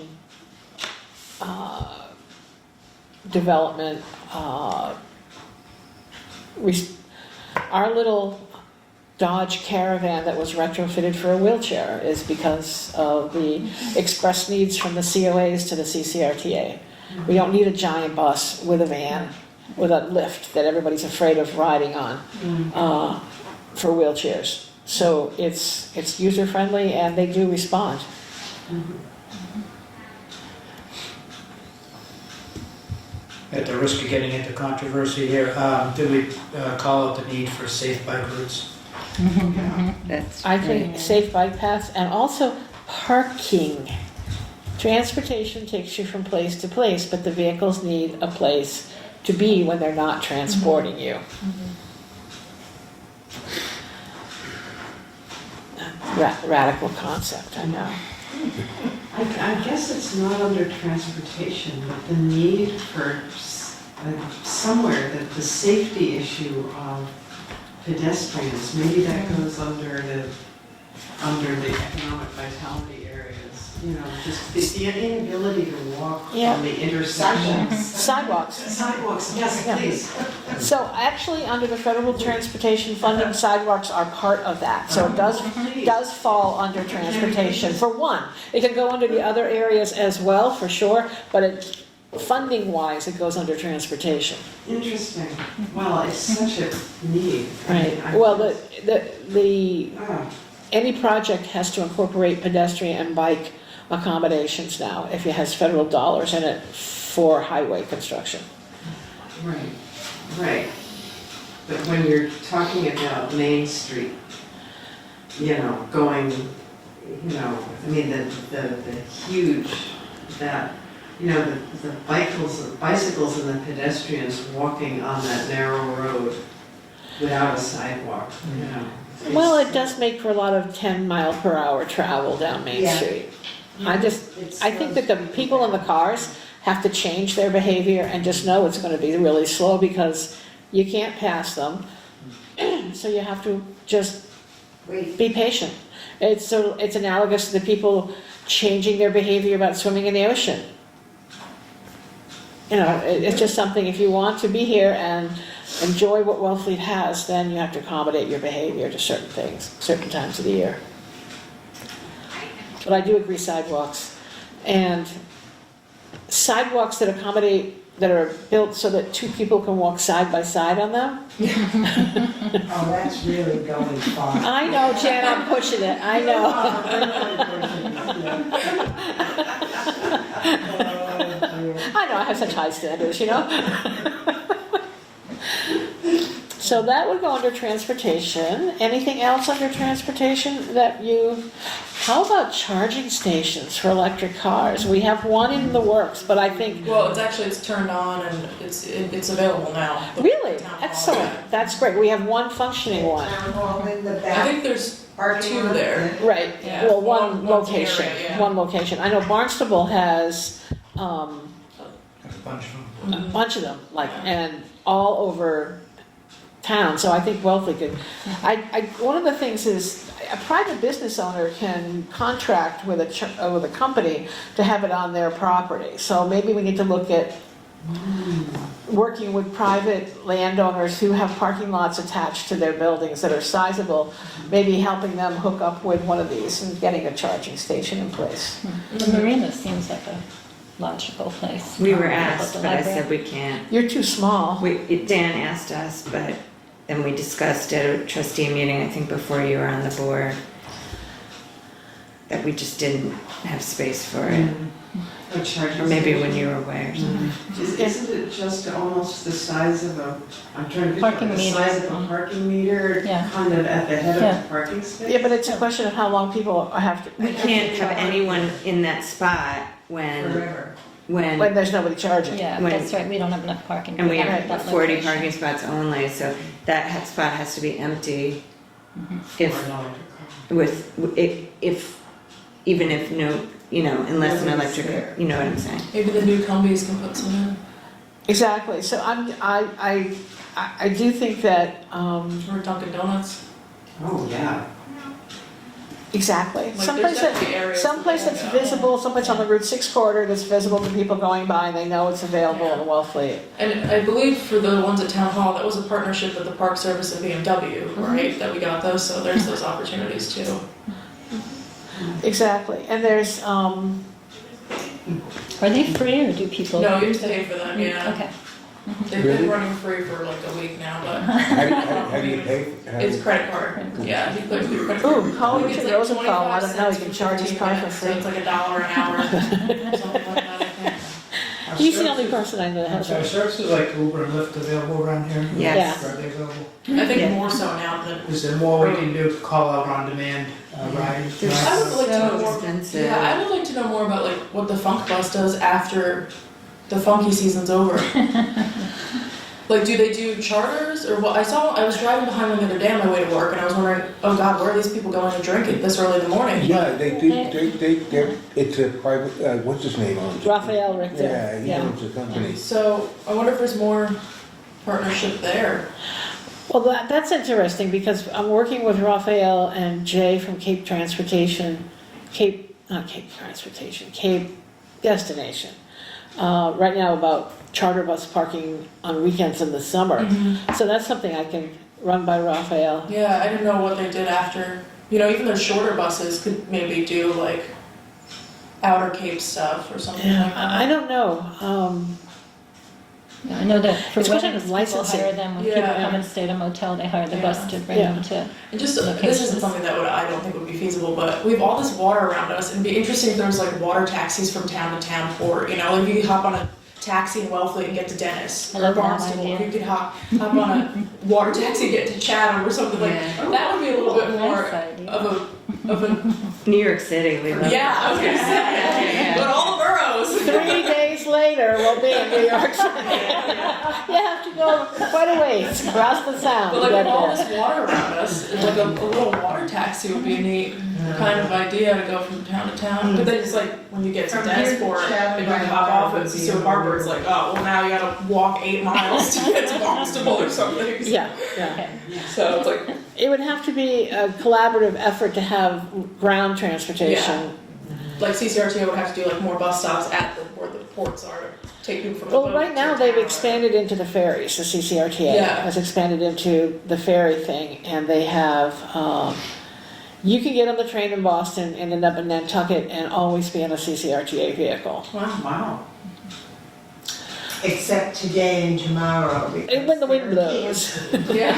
development. Our little Dodge Caravan that was retrofitted for a wheelchair is because of the express needs from the COAs to the CCRTA. We don't need a giant bus with a van, with a lift that everybody's afraid of riding on for wheelchairs. So it's user-friendly and they do respond. At the risk of getting into controversy here, did we call out the need for safe bike routes? That's I think safe bike paths and also parking. Transportation takes you from place to place, but the vehicles need a place to be when they're not transporting you. Radical concept, I know. I guess it's not under transportation, but the need for somewhere that the safety issue of pedestrians, maybe that goes under the economic vitality areas, just the inability to walk Yeah. on the intersections. Sidewalks. Sidewalks, yes, Yeah. please. So actually, under the federal transportation funding, sidewalks are part of that. So it does fall under transportation, for one. It can go under the other areas as well, for sure, but funding-wise, it goes under transportation. Interesting. Well, it's such a need. Right. Well, any project has to incorporate pedestrian and bike accommodations now, if it has federal dollars in it for highway construction. Right. But when you're talking about Main Street, going, I mean, the huge, the bicycles and the pedestrians walking on that narrow road without a sidewalk, Well, it does make for a lot of 10-mile-per-hour travel down Main Yeah. Street. I think that the people in the cars have to change their behavior and just know it's gonna be really slow because you can't pass them. So you have to just Wait, be patient. It's analogous to the people changing their behavior about swimming in the ocean. It's just something, if you want to be here and enjoy what Wellfleet has, then you have to accommodate your behavior to certain things, certain times of the year. But I do agree sidewalks. And sidewalks that that are built so that two people can walk side by side on them. oh, that's really going far. I know, Jan, I'm pushing it, I know. I know, I have such high standards, So that would go under transportation. Anything else under transportation how about charging stations for electric cars? We have one in the works, but I think, Well, it's turned on and it's available now. The really, town hall, excellent, yeah. that's great. We have one functioning one. Town hall in the I back. think there's parking two lot. there. Right, Yeah, well, one one's an location, area, yeah. one location. I know Barnstable has, A bunch of them. a bunch of them, and all over town, so I think Wellfleet could. One of the things is, a private business owner can contract with a company to have it on their property. So maybe we need to look at working with private landowners who have parking lots attached to their buildings that are sizable, maybe helping them hook up with one of these and getting a charging station in place. The marina seems like a logical place. We were But the asked, but I library- said we can't. You're too small. Dan asked us, but then we discussed at a trustee meeting, I think before you were on the board, that we just didn't have space for it. A charging Or maybe station. when you were away or something. Isn't it just almost the size of a, I'm trying to Parking picture the size meter. of a parking meter, Yeah. kind of at the head Yeah. of the parking space? Yeah, but it's a question of how long people have to, We can't have anyone in that spot Forever. when there's nobody charging. Yeah, When- that's right, we don't have enough parking. and we at have that 40 location. parking spots only, so that spot has to be empty. If, even if no, unless an Nobody's electric, there. you know what I'm saying? Maybe the new Cumbies can put some in, Exactly, so I do think that, or Dunkin' Donuts. Oh, yeah. exactly. Like, Someplace there's definitely areas someplace that that's they don't go. visible, someplace on the Route 6 corridor that's visible to people going by, and they know it's available in Wellfleet. And I believe for the ones at Town Hall, that was a partnership with the Park Service and BMW, right? That we got those, so there's those opportunities too. Exactly, and there's, Are they free or do people? No, you have to pay for them, yeah. Okay. They've Really? been running free for like a week now, but How do you pay? it's credit card. Yeah, you put your credit card. ooh, call I think Richard it's like Rosenthal, let him know he 25 can charge his cents car for 15 free. minutes, So it's like $1 an hour, something like that, I think. He's the only person I know that has Are one. services like Uber and Lyft available around here? Yes. Are they available? I think Yeah. more so now than. Is there more we can do to call out on demand riders? I would like to know So more. expensive. Yeah, I would like to know more about like what the Funk Bus does after the funky season's over. Like, do they do charters or what? I was driving behind one the other day on my way to work, and I was wondering, oh God, where are these people going to drink it this early in the morning? Yeah, they do, it's a private, what's his name owns it? Raphael Richter. Yeah, he owns the company. So I wonder if there's more partnership there. Well, that's interesting because I'm working with Raphael and Jay from Cape Transportation, Cape Destination, right now about charter bus parking on weekends in the summer. So that's something I can run by Raphael. Yeah, I didn't know what they did after. Even their shorter buses could maybe do like outer Cape stuff or something Yeah, like that. I don't know. Yeah, I know that for It's a question weddings, of people licensing. hire them, when Yeah. people come and stay at a motel, they hire the bus to bring Yeah. them to. And just, this locations. isn't something that I don't think would be feasible, but we have all this water around us. It'd be interesting if there was like water taxis from town to town port, like you could hop on a taxi in Wellfleet and get to Dennis I or love that Barnstable. idea. Or you could hop on a water taxi and get to Chatham or something like Yeah. that. Would be a little bit more Nice idea. of a New York City, we love yeah, I was gonna say, Yeah. but all the boroughs. 3 days later, we'll be in New York City. You have to go quite a ways across the sound But to like get with all there. this water around us, like a little water taxi would be a neat kind of idea to go from town to town. But then it's like when you get to From here to Dennisport Chatham and you by hop car off at would be Cecil Harbor, it's like, oh, well now you gotta walk 8 miles to get to Barnstable or something. Yeah. So it's like, It would have to be a collaborative effort to have ground transportation. like CCRTA would have to do like more bus stops at where the ports are to take people from the Well, boat right to now town. they've expanded into the ferries. The CCRTA Yeah. has expanded into the ferry thing, and they have. You can get on the train in Boston and end up in Nantucket and always be in a CCRTA vehicle. Wow. Except today and tomorrow. And when the wind blows. Yeah.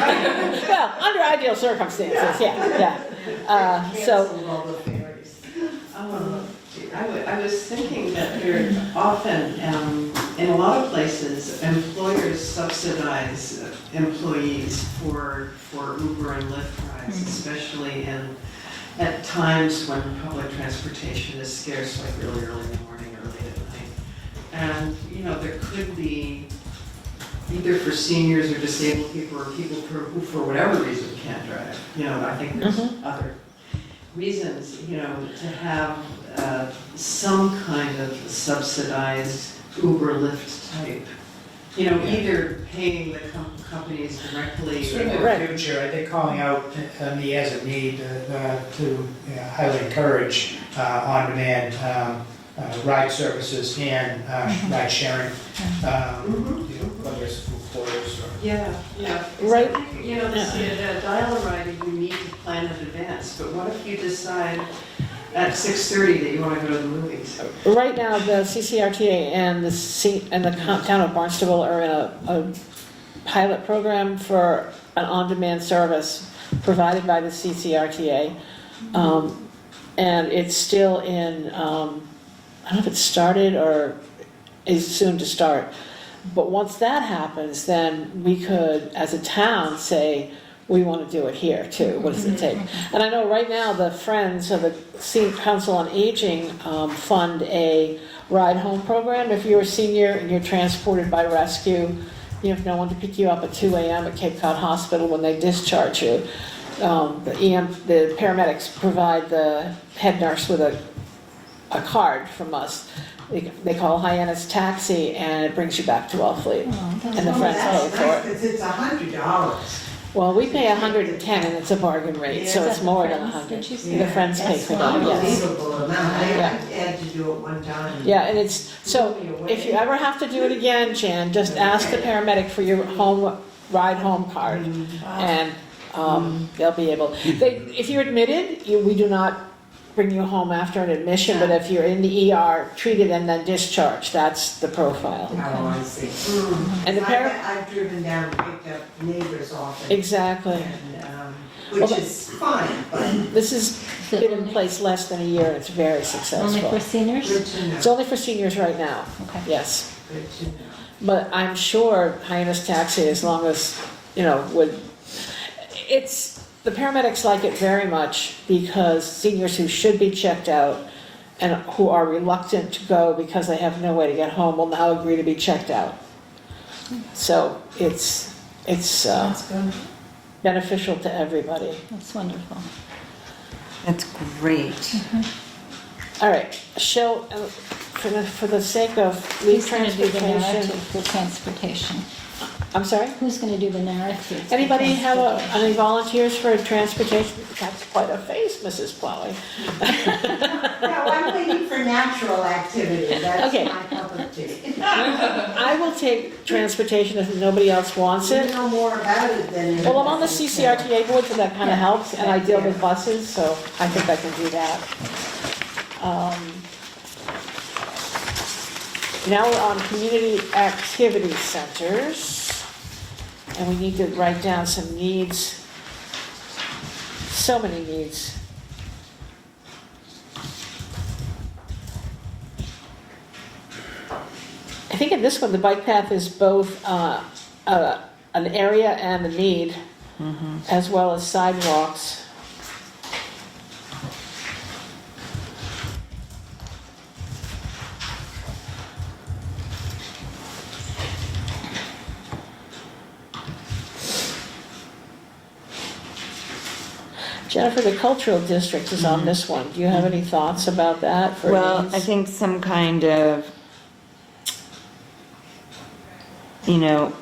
Well, under ideal circumstances, yeah. So, I was thinking that there often, in a lot of places, employers subsidize employees for Uber and Lyft rides, especially at times when public transportation is scarce, like really early in the morning or late at night. And, there could be, either for seniors or disabled people or people who for whatever reason can't drive. I think there's other reasons, to have some kind of subsidized Uber Lyft type. Either paying the companies directly. Certainly in Right. the future, I think calling out me as a need to highly encourage on-demand ride services and ride sharing, whether it's through employers or. Yeah. Right. The dial-a-ride, you need to plan in advance, but what if you decide, at 6:30 that you wanna go to the movies. Right now, the CCRTA and the town of Barnstable are in a pilot program for an on-demand service provided by the CCRTA. And it's still in, I don't know if it started or is soon to start. But once that happens, then we could, as a town, say, we want to do it here too. What does it take? And I know right now the Friends of the Council on Aging fund a ride home program. If you're a senior and you're transported by rescue, you have no one to pick you up at 2 a.m. at Cape Cod Hospital when they discharge you. The paramedics provide the head nurse with a card from us. They call Hyannis Taxi, and it brings you back to Wellfleet. And the Friends pay for it. Because it's $100. Well, we pay 110, and it's a bargain rate, so it's more than 100. The Friends pay for that, yes. Unbelievable amount. I Yeah. had to do it one time. Yeah, and it's, so if you ever have to do it again, Jan, just ask the paramedic for your ride home card, and they'll be able. If you're admitted, we do not bring you home after an admission, but if you're in the ER, treated and then discharged, that's the profile. Oh, I see. And the I've driven down and picked up neighbors often. Exactly. And, which is fine, but This has been in place less than a year, and it's very Only successful. for seniors? good to know. It's only for seniors right now, Okay. yes. Good to know. But I'm sure Hyannis Taxi, as long as, the paramedics like it very much because seniors who should be checked out and who are reluctant to go because they have no way to get home will now agree to be checked out. So it's That's good. beneficial to everybody. That's wonderful. That's great. All right, for the sake of leave Who's going to do the transportation, narrative for transportation? I'm sorry? Who's going to do the narrative? for Anybody have transportation? any volunteers for transportation? That's quite a face, Mrs. Plowey. No, I'm waiting for natural activity. That's Okay. my cup of tea. I will take transportation if nobody else wants You it. know more about it than. Well, I'm on the CCRTA board, so that kind of helps, and I deal with buses, so I think I can do that. Now we're on community activity centers, and we need to write down some needs. So many needs. I think in this one, the bike path is both an area and a need, as well as sidewalks. Jennifer, the cultural district is on this one. Do you have any thoughts about that for Well, needs? I think some kind of,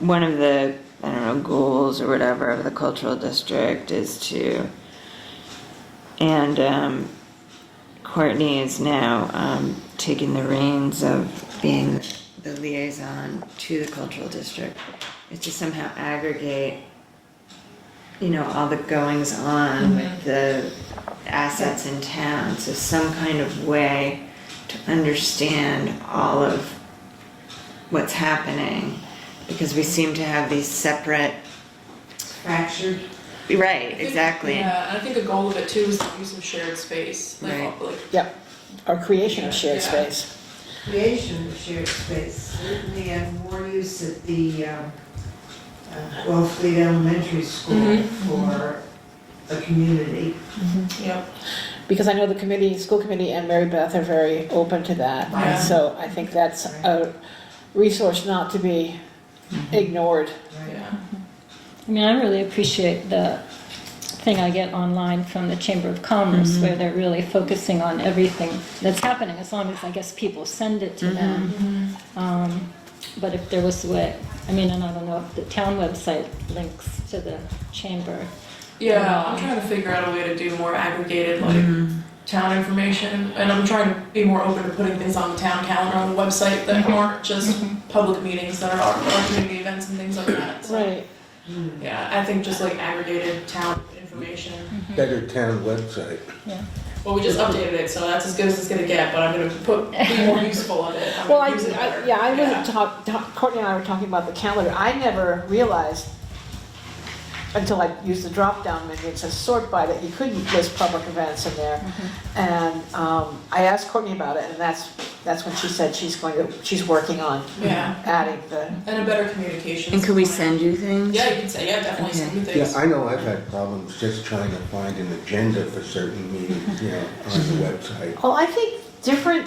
one of the, goals or whatever of the cultural district is to, and Courtney is now taking the reins of being the liaison to the cultural district, is to somehow aggregate all the goings on with the assets in town. So some kind of way to understand all of what's happening, because we seem to have these separate. Fractured. Right, I think- exactly. Yeah, and I think a goal of it too is to use some shared space, Right. Yep, or creation of shared Yeah. space. Creation of shared space, certainly, and more use at the Wellfleet Elementary School Mhm. for a community. Yep. Because I know the committee, school committee and Mary Beth are very open to that. Yeah. And so I think that's a resource not to be ignored. Yeah. I mean, I really appreciate the thing I get online from the Chamber of Commerce, where they're really focusing on everything that's happening, as long as, I guess, people send it to them. But if there was a way, and I don't know if the town website links to the chamber. Yeah, I'm trying to figure out a way to do more aggregated, town information, and I'm trying to be more open to putting things on the town calendar on the website that aren't just public meetings, that are our community events and things like that. So, Right. yeah, I think just aggregated town information. Better town website. Well, we just updated it, so that's as good as it's gonna get, but I'm gonna be more useful at it. I'm Well, gonna use it better. yeah, I wasn't Courtney and I were talking about the calendar. I never realized until I used the drop-down menu, it says sort by, that you could list public events in there. And I asked Courtney about it, and that's when she said she's working on Yeah, adding the, and a better communication. And could we send you things? Yeah, you can say, yeah, definitely send me things. Yeah, I know I've had problems just trying to find an agenda for certain meetings, you know, on the website. well, I think different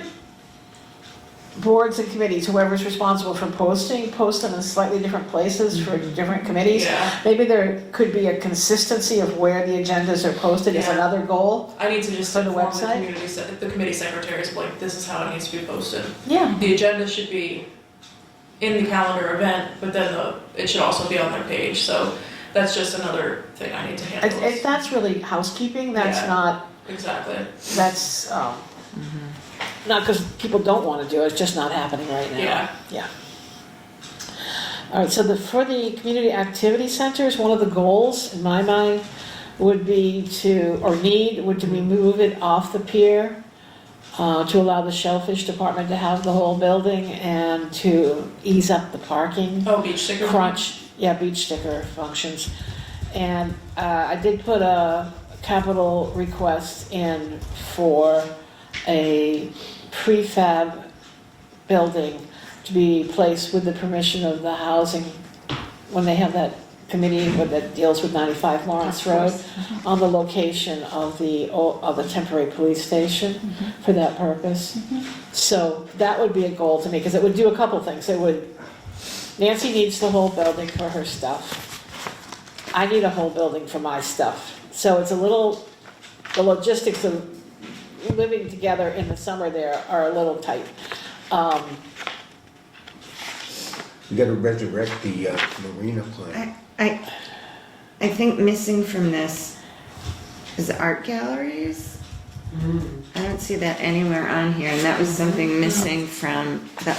boards and committees, whoever's responsible for posting, post them in slightly different places for different committees. Yeah, Maybe there could be a consistency of where the agendas are posted is Yeah. another goal. I need to just For the inform website? the committee secretaries, like, this is how it needs to be posted. Yeah. The agenda should be in the calendar event, but then it should also be on their page, so that's just another thing I need to handle. If that's really housekeeping, that's Yeah. not, Exactly. that's, not because people don't want to do it, it's just not happening right now. Yeah. Yeah. All right, so for the community activity centers, one of the goals, in my mind, would be would to remove it off the pier, to allow the shellfish department to have the whole building and to ease up the parking Oh, beach sticker. crunch, yeah, beach sticker functions. And I did put a capital request in for a prefab building to be placed with the permission of the housing, when they have that committee that deals with 95 Lawrence Road, on the location of the temporary police station for that purpose. So that would be a goal to me, because it would do a couple things. Nancy needs the whole building for her stuff. I need a whole building for my stuff. So it's the logistics of living together in the summer there are a little tight. You gotta resurrect the marina plan. I think missing from this is art galleries. I don't see that anywhere on here, and that was something missing from the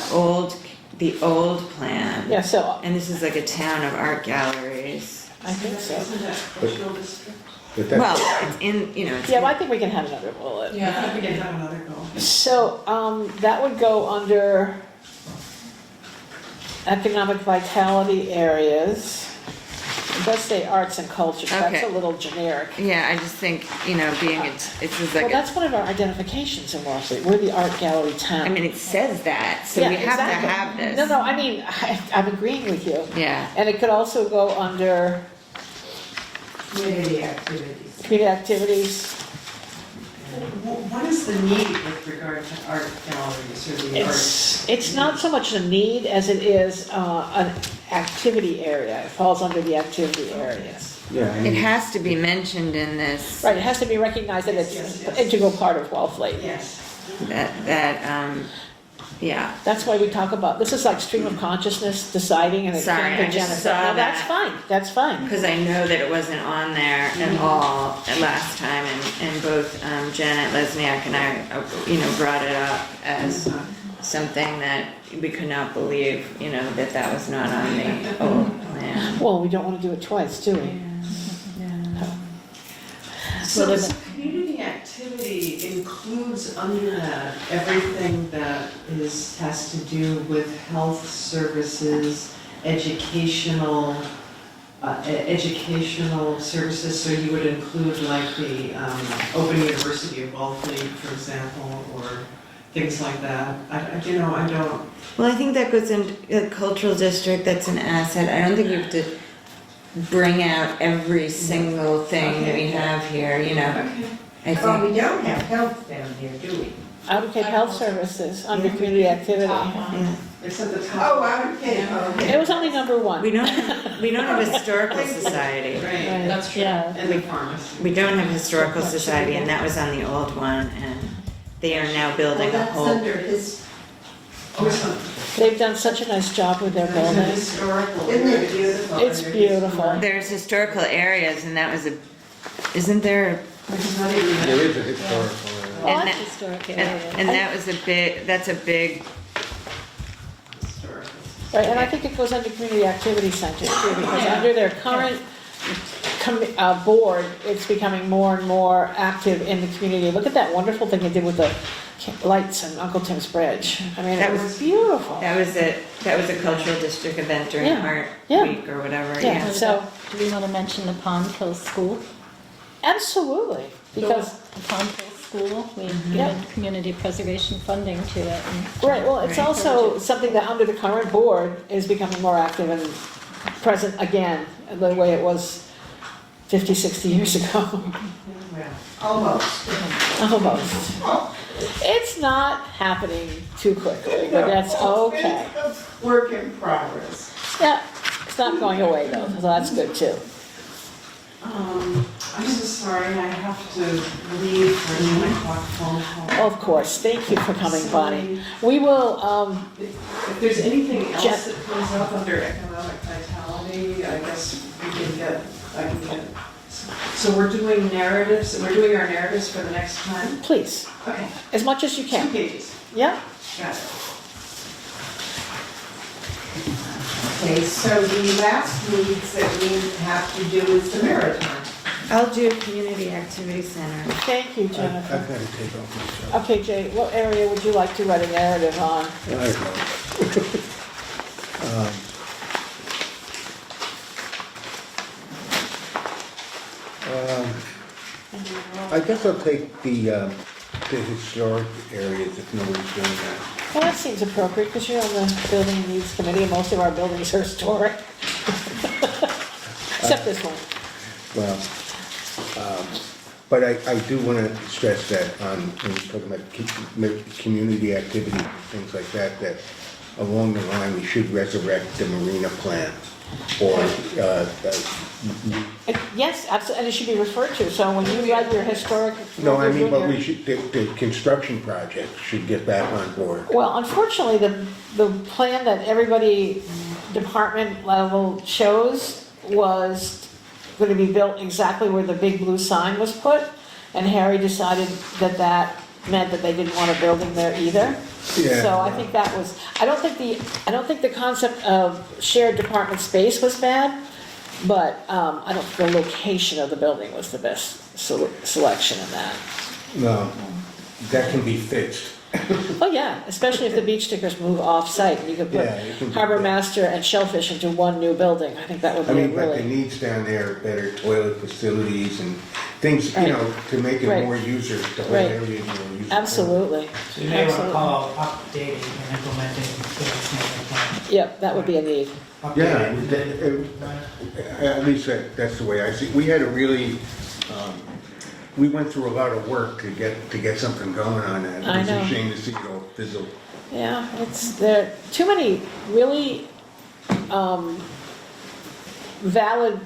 old plan. Yeah, so And this is like a town of art galleries. I think so. Isn't that cultural district? But that's, Well, it's in, it's. Yeah, well, I think we can have another bullet. Yeah, I think we can have another goal. So, that would go under economic vitality areas. It does say arts and culture, so that's Okay. a little generic. Yeah, I just think, being it's just Well, like, that's one of our identifications in Wellfleet, we're the art gallery town. I mean, it says that, so Yeah, we have to exactly. have this. No, I mean, I'm agreeing with you. Yeah, And it could also go under Community activities. community activities. What is the need with regard to art galleries or the arts? It's not so much a need as it is an activity area. It falls under the activity areas. yeah, I it mean, has to be mentioned in this, Right, it has to be recognized that it's Yes, an yes. integral part of Wellfleet. Yes. yeah. That's why we talk about, this is like stream of consciousness deciding and it Sorry, came to I just Jennifer. saw No, that's that. fine, that's fine. Because I know that it wasn't on there at all last time, and both Janet Lesniak and I, brought it up as something that we could not believe, that was not on the old plan. Well, we don't want to do it twice, do we? So community activity includes under that everything that has to do with health services, educational services, so you would include like the Open University of Wellfleet, for example, or things like that. I don't. Well, I think that goes in the cultural district, that's an asset. I don't think you have to bring out every single thing that we have here, Okay. I Well, think, we don't have health down here, do we? Out of Cape Health Services, under community activity. Top one. yeah. It's at the top. Oh, I would pay, okay. It was only number one. We don't have a historical society. Right. That's true. Yeah. And the pharmacy. We don't have historical society, and that was on the old one, and they are now building Well, a that's whole. under his, They've done such a nice job with their There's a building. historical. Isn't it beautiful? It's beautiful. There's historical areas, and that was isn't there? It's not even. there is a historical. Well, And that's that- Historic And, areas. and that was that's a big, Historical. Right, and I think it goes under community activity centers too, because under their current board, it's becoming more and more active in the community. Look at that wonderful thing they did with the lights on Uncle Tim's Bridge. I mean, it That was was- beautiful. That was it. That was a cultural district event during Yeah, Art yeah. Week or whatever, Yeah. yeah. So- Do we want to mention the Pond Hill School? Absolutely, because, The Pond Hill School, we've Yeah. given community preservation funding to it. and- right, well, it's Right. also something that under the current board is becoming more active and present again, the way it was 50, 60 years ago, Almost. almost. It's not happening too quickly, but that's okay. It's a work in progress. Yeah, it's not going away though, so that's good too. I'm so sorry, I have to leave for a 9 o'clock phone call. Of course, thank you for coming, Bonnie. We will, If there's anything else Jen- that comes up under economic vitality, I guess I can get. So we're doing narratives, we're doing our narratives for the next time? please, Okay, as much as you 2 can. pages, Yeah? got it. Okay, so the last needs that we have to do is the maritime. I'll do Community Activity Center. Thank you, I've Jennifer. got to take off myself. Okay, Jay, what area would you like to write a narrative on? I don't know. I guess I'll take the historic areas if nobody's doing that. Well, that seems appropriate, because you're on the Building Needs Committee, and most of our buildings are historic. Except this one. Well, but I do want to stress that when we're talking about community activity and things like that, that along the line, we should resurrect the marina plan. Or, Yes, absolutely, and it should be referred to, so when you write your historic. no, I mean, but your- we should, the construction project should get back on board. Well, unfortunately, the plan that everybody, department level chose was going to be built exactly where the big blue sign was put, and Harry decided that that meant that they didn't want a building there either. Yeah. So I think that was, I don't think the concept of shared department space was bad, but I don't think the location of the building was the best selection in that. No, that can be fixed. Oh, yeah, especially if the beach stickers move off-site, and you could put Yeah, it can be- Harbor Master and Shellfish into one new building. I think that would I be a mean, but the really, needs down there, better toilet facilities and things, you know, to make it Right. more user, the whole Right. area is more user. absolutely. So you may want to Absolutely. call updating and implementing the master plan. Yep, that would be a need. Yeah, Updating. at least that's the way I see it. We had a really, we went through a lot of work to get something going on that. I know. It's a shame to see it all fizzle. Yeah, there are too many really valid,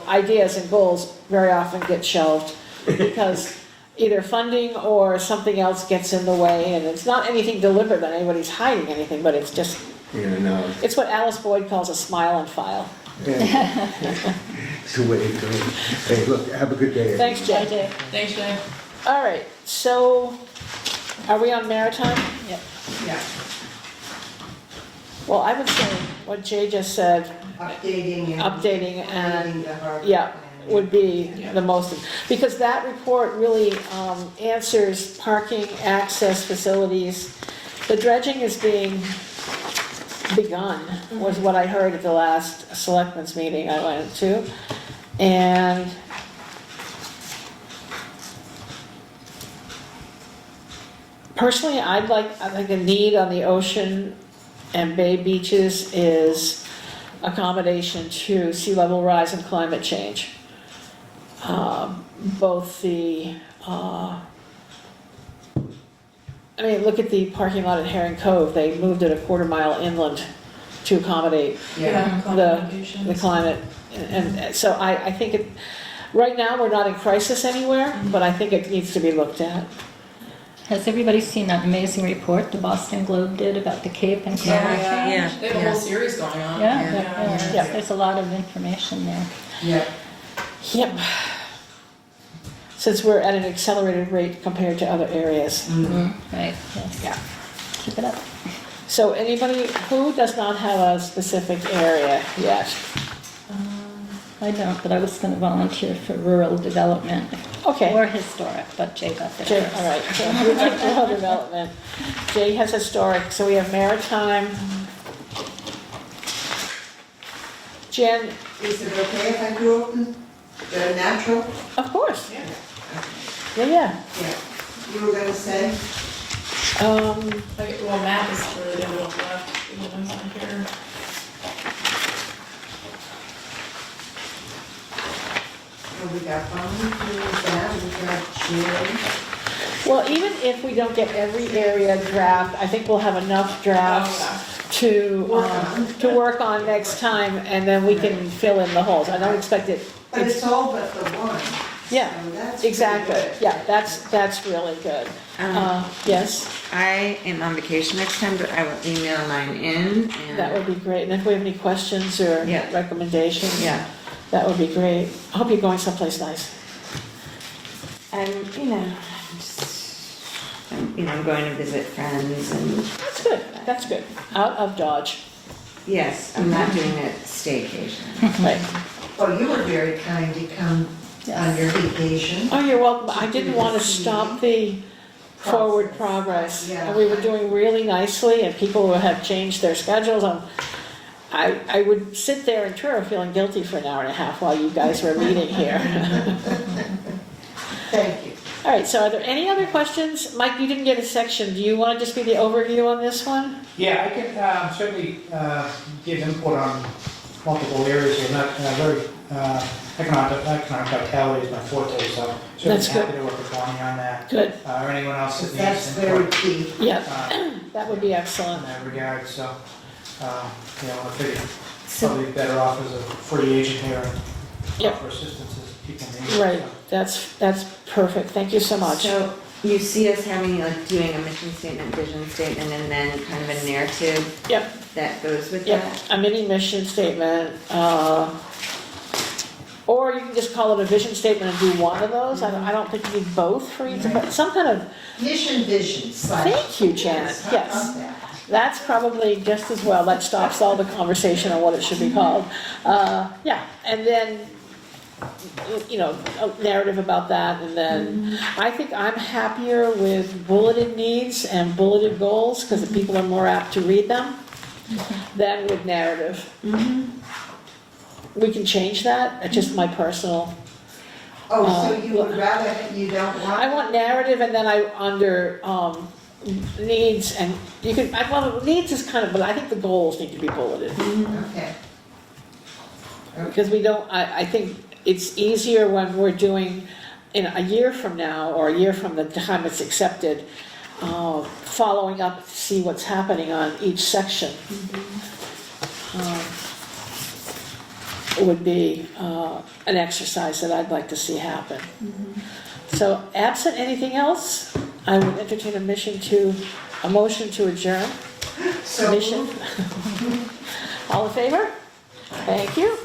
ideas and goals very often get shelved because either funding or something else gets in the way, and it's not anything deliberate that anybody's hiding anything, but it's just, Yeah, no. it's what Alice Boyd calls a smile and file. It's the way it goes. Hey, look, have a good day. Thanks, Bye, Jay. Jay. Thanks, Jay. All right, so are we on maritime? Yep. Yeah, Well, I would say what Jay just said, updating and. Updating and- the harbor yeah, plan. would be the most, because that report really answers parking, access, facilities. The dredging is being begun, was what I heard at the last selectmen's meeting I went to. And personally, I think a need on the ocean and bay beaches is accommodation to sea level rise and climate change. Both the, look at the parking lot at Herring Cove, they moved it a quarter mile inland to accommodate Yeah. the climate. And so I think it, right now, we're not in crisis anywhere, but I think it needs to be looked at. Has everybody seen that amazing report the Boston Globe did about the Cape and climate Yeah, change? They have a whole series going on. Yeah, Yeah. there's a lot of information there. Yeah, Yep. Since we're at an accelerated rate compared to other areas. Right, yes. Yeah. Keep it up. So anybody who does not have a specific area yet? I don't, but I was gonna volunteer for rural development Okay. or historic, but Jay got there Jay, first. all right, so we take rural development. Jay has historic, so we have maritime. Jen, Is it okay if I do open the natural? of course. Yeah. Yeah, yeah. Yeah. You were gonna say? Like, well, Matt is really the only one left, even though he's not here. Oh, we got volunteers, we got Jim. Well, even if we don't get every area draft, I think we'll have enough drafts to work on next time, and then we can fill in the holes. I don't expect it. But it's all but the one. Yeah, So that's pretty exactly. good. Yeah, that's really good. Yes, I am on vacation next time, but I will email mine in and. that would be great. And if we have any questions or Yeah. recommendations, Yeah, that would be great. I hope you're going someplace nice. I'm, I'm going to visit friends and, That's good. That's good. Out of Dodge. yes, I'm not doing a staycation. Right. Well, you were very kind to come on your vacation. Oh, you're welcome. I didn't want to stop the forward progress. Yeah. And we were doing really nicely, and people who have changed their schedules. I would sit there in Truro feeling guilty for an hour and a half while you guys were meeting here. Thank you. All right, so are there any other questions? Mike, you didn't get a section. Do you want to just be the overview on this one? Yeah, I can certainly give input on multiple areas here, not very, economic vitality is my forte, so That's certainly happy to work with Bonnie on that. Good. Or anyone else that That's needs very input key. Yeah, uh, that would be in excellent. that regard, so, I figure So, probably better off as a free agent here and Yep. offer assistance as people need. Right, so. that's perfect. Thank you so much. so you see us having, like, doing a mission statement, vision statement, and then kind of a narrative Yep, that goes with yep. that? A mini mission statement, or you can just call it a vision statement and do one of those. I don't think you need both for each, but some kind of, Mission vision slash. thank you, Janet, How yes. about that? That's probably just as well. That stops all the conversation on what it should be called. Yeah, and then, a narrative about that, and then I think I'm happier with bulleted needs and bulleted goals, because the people are more apt to read them, than with narrative. We can change that, it's just my personal. Oh, so you would rather, you don't want? I want narrative, and then under needs, and you can, well, needs is kind of, but I think the goals need to be bulleted. Okay. Because we don't, I think it's easier when we're doing, in a year from now, or a year from the time it's accepted, following up to see what's happening on each section. Would be an exercise that I'd like to see happen. So absent anything else, I would entertain a motion to adjourn. So Mission. moved. All in favor? Thank you.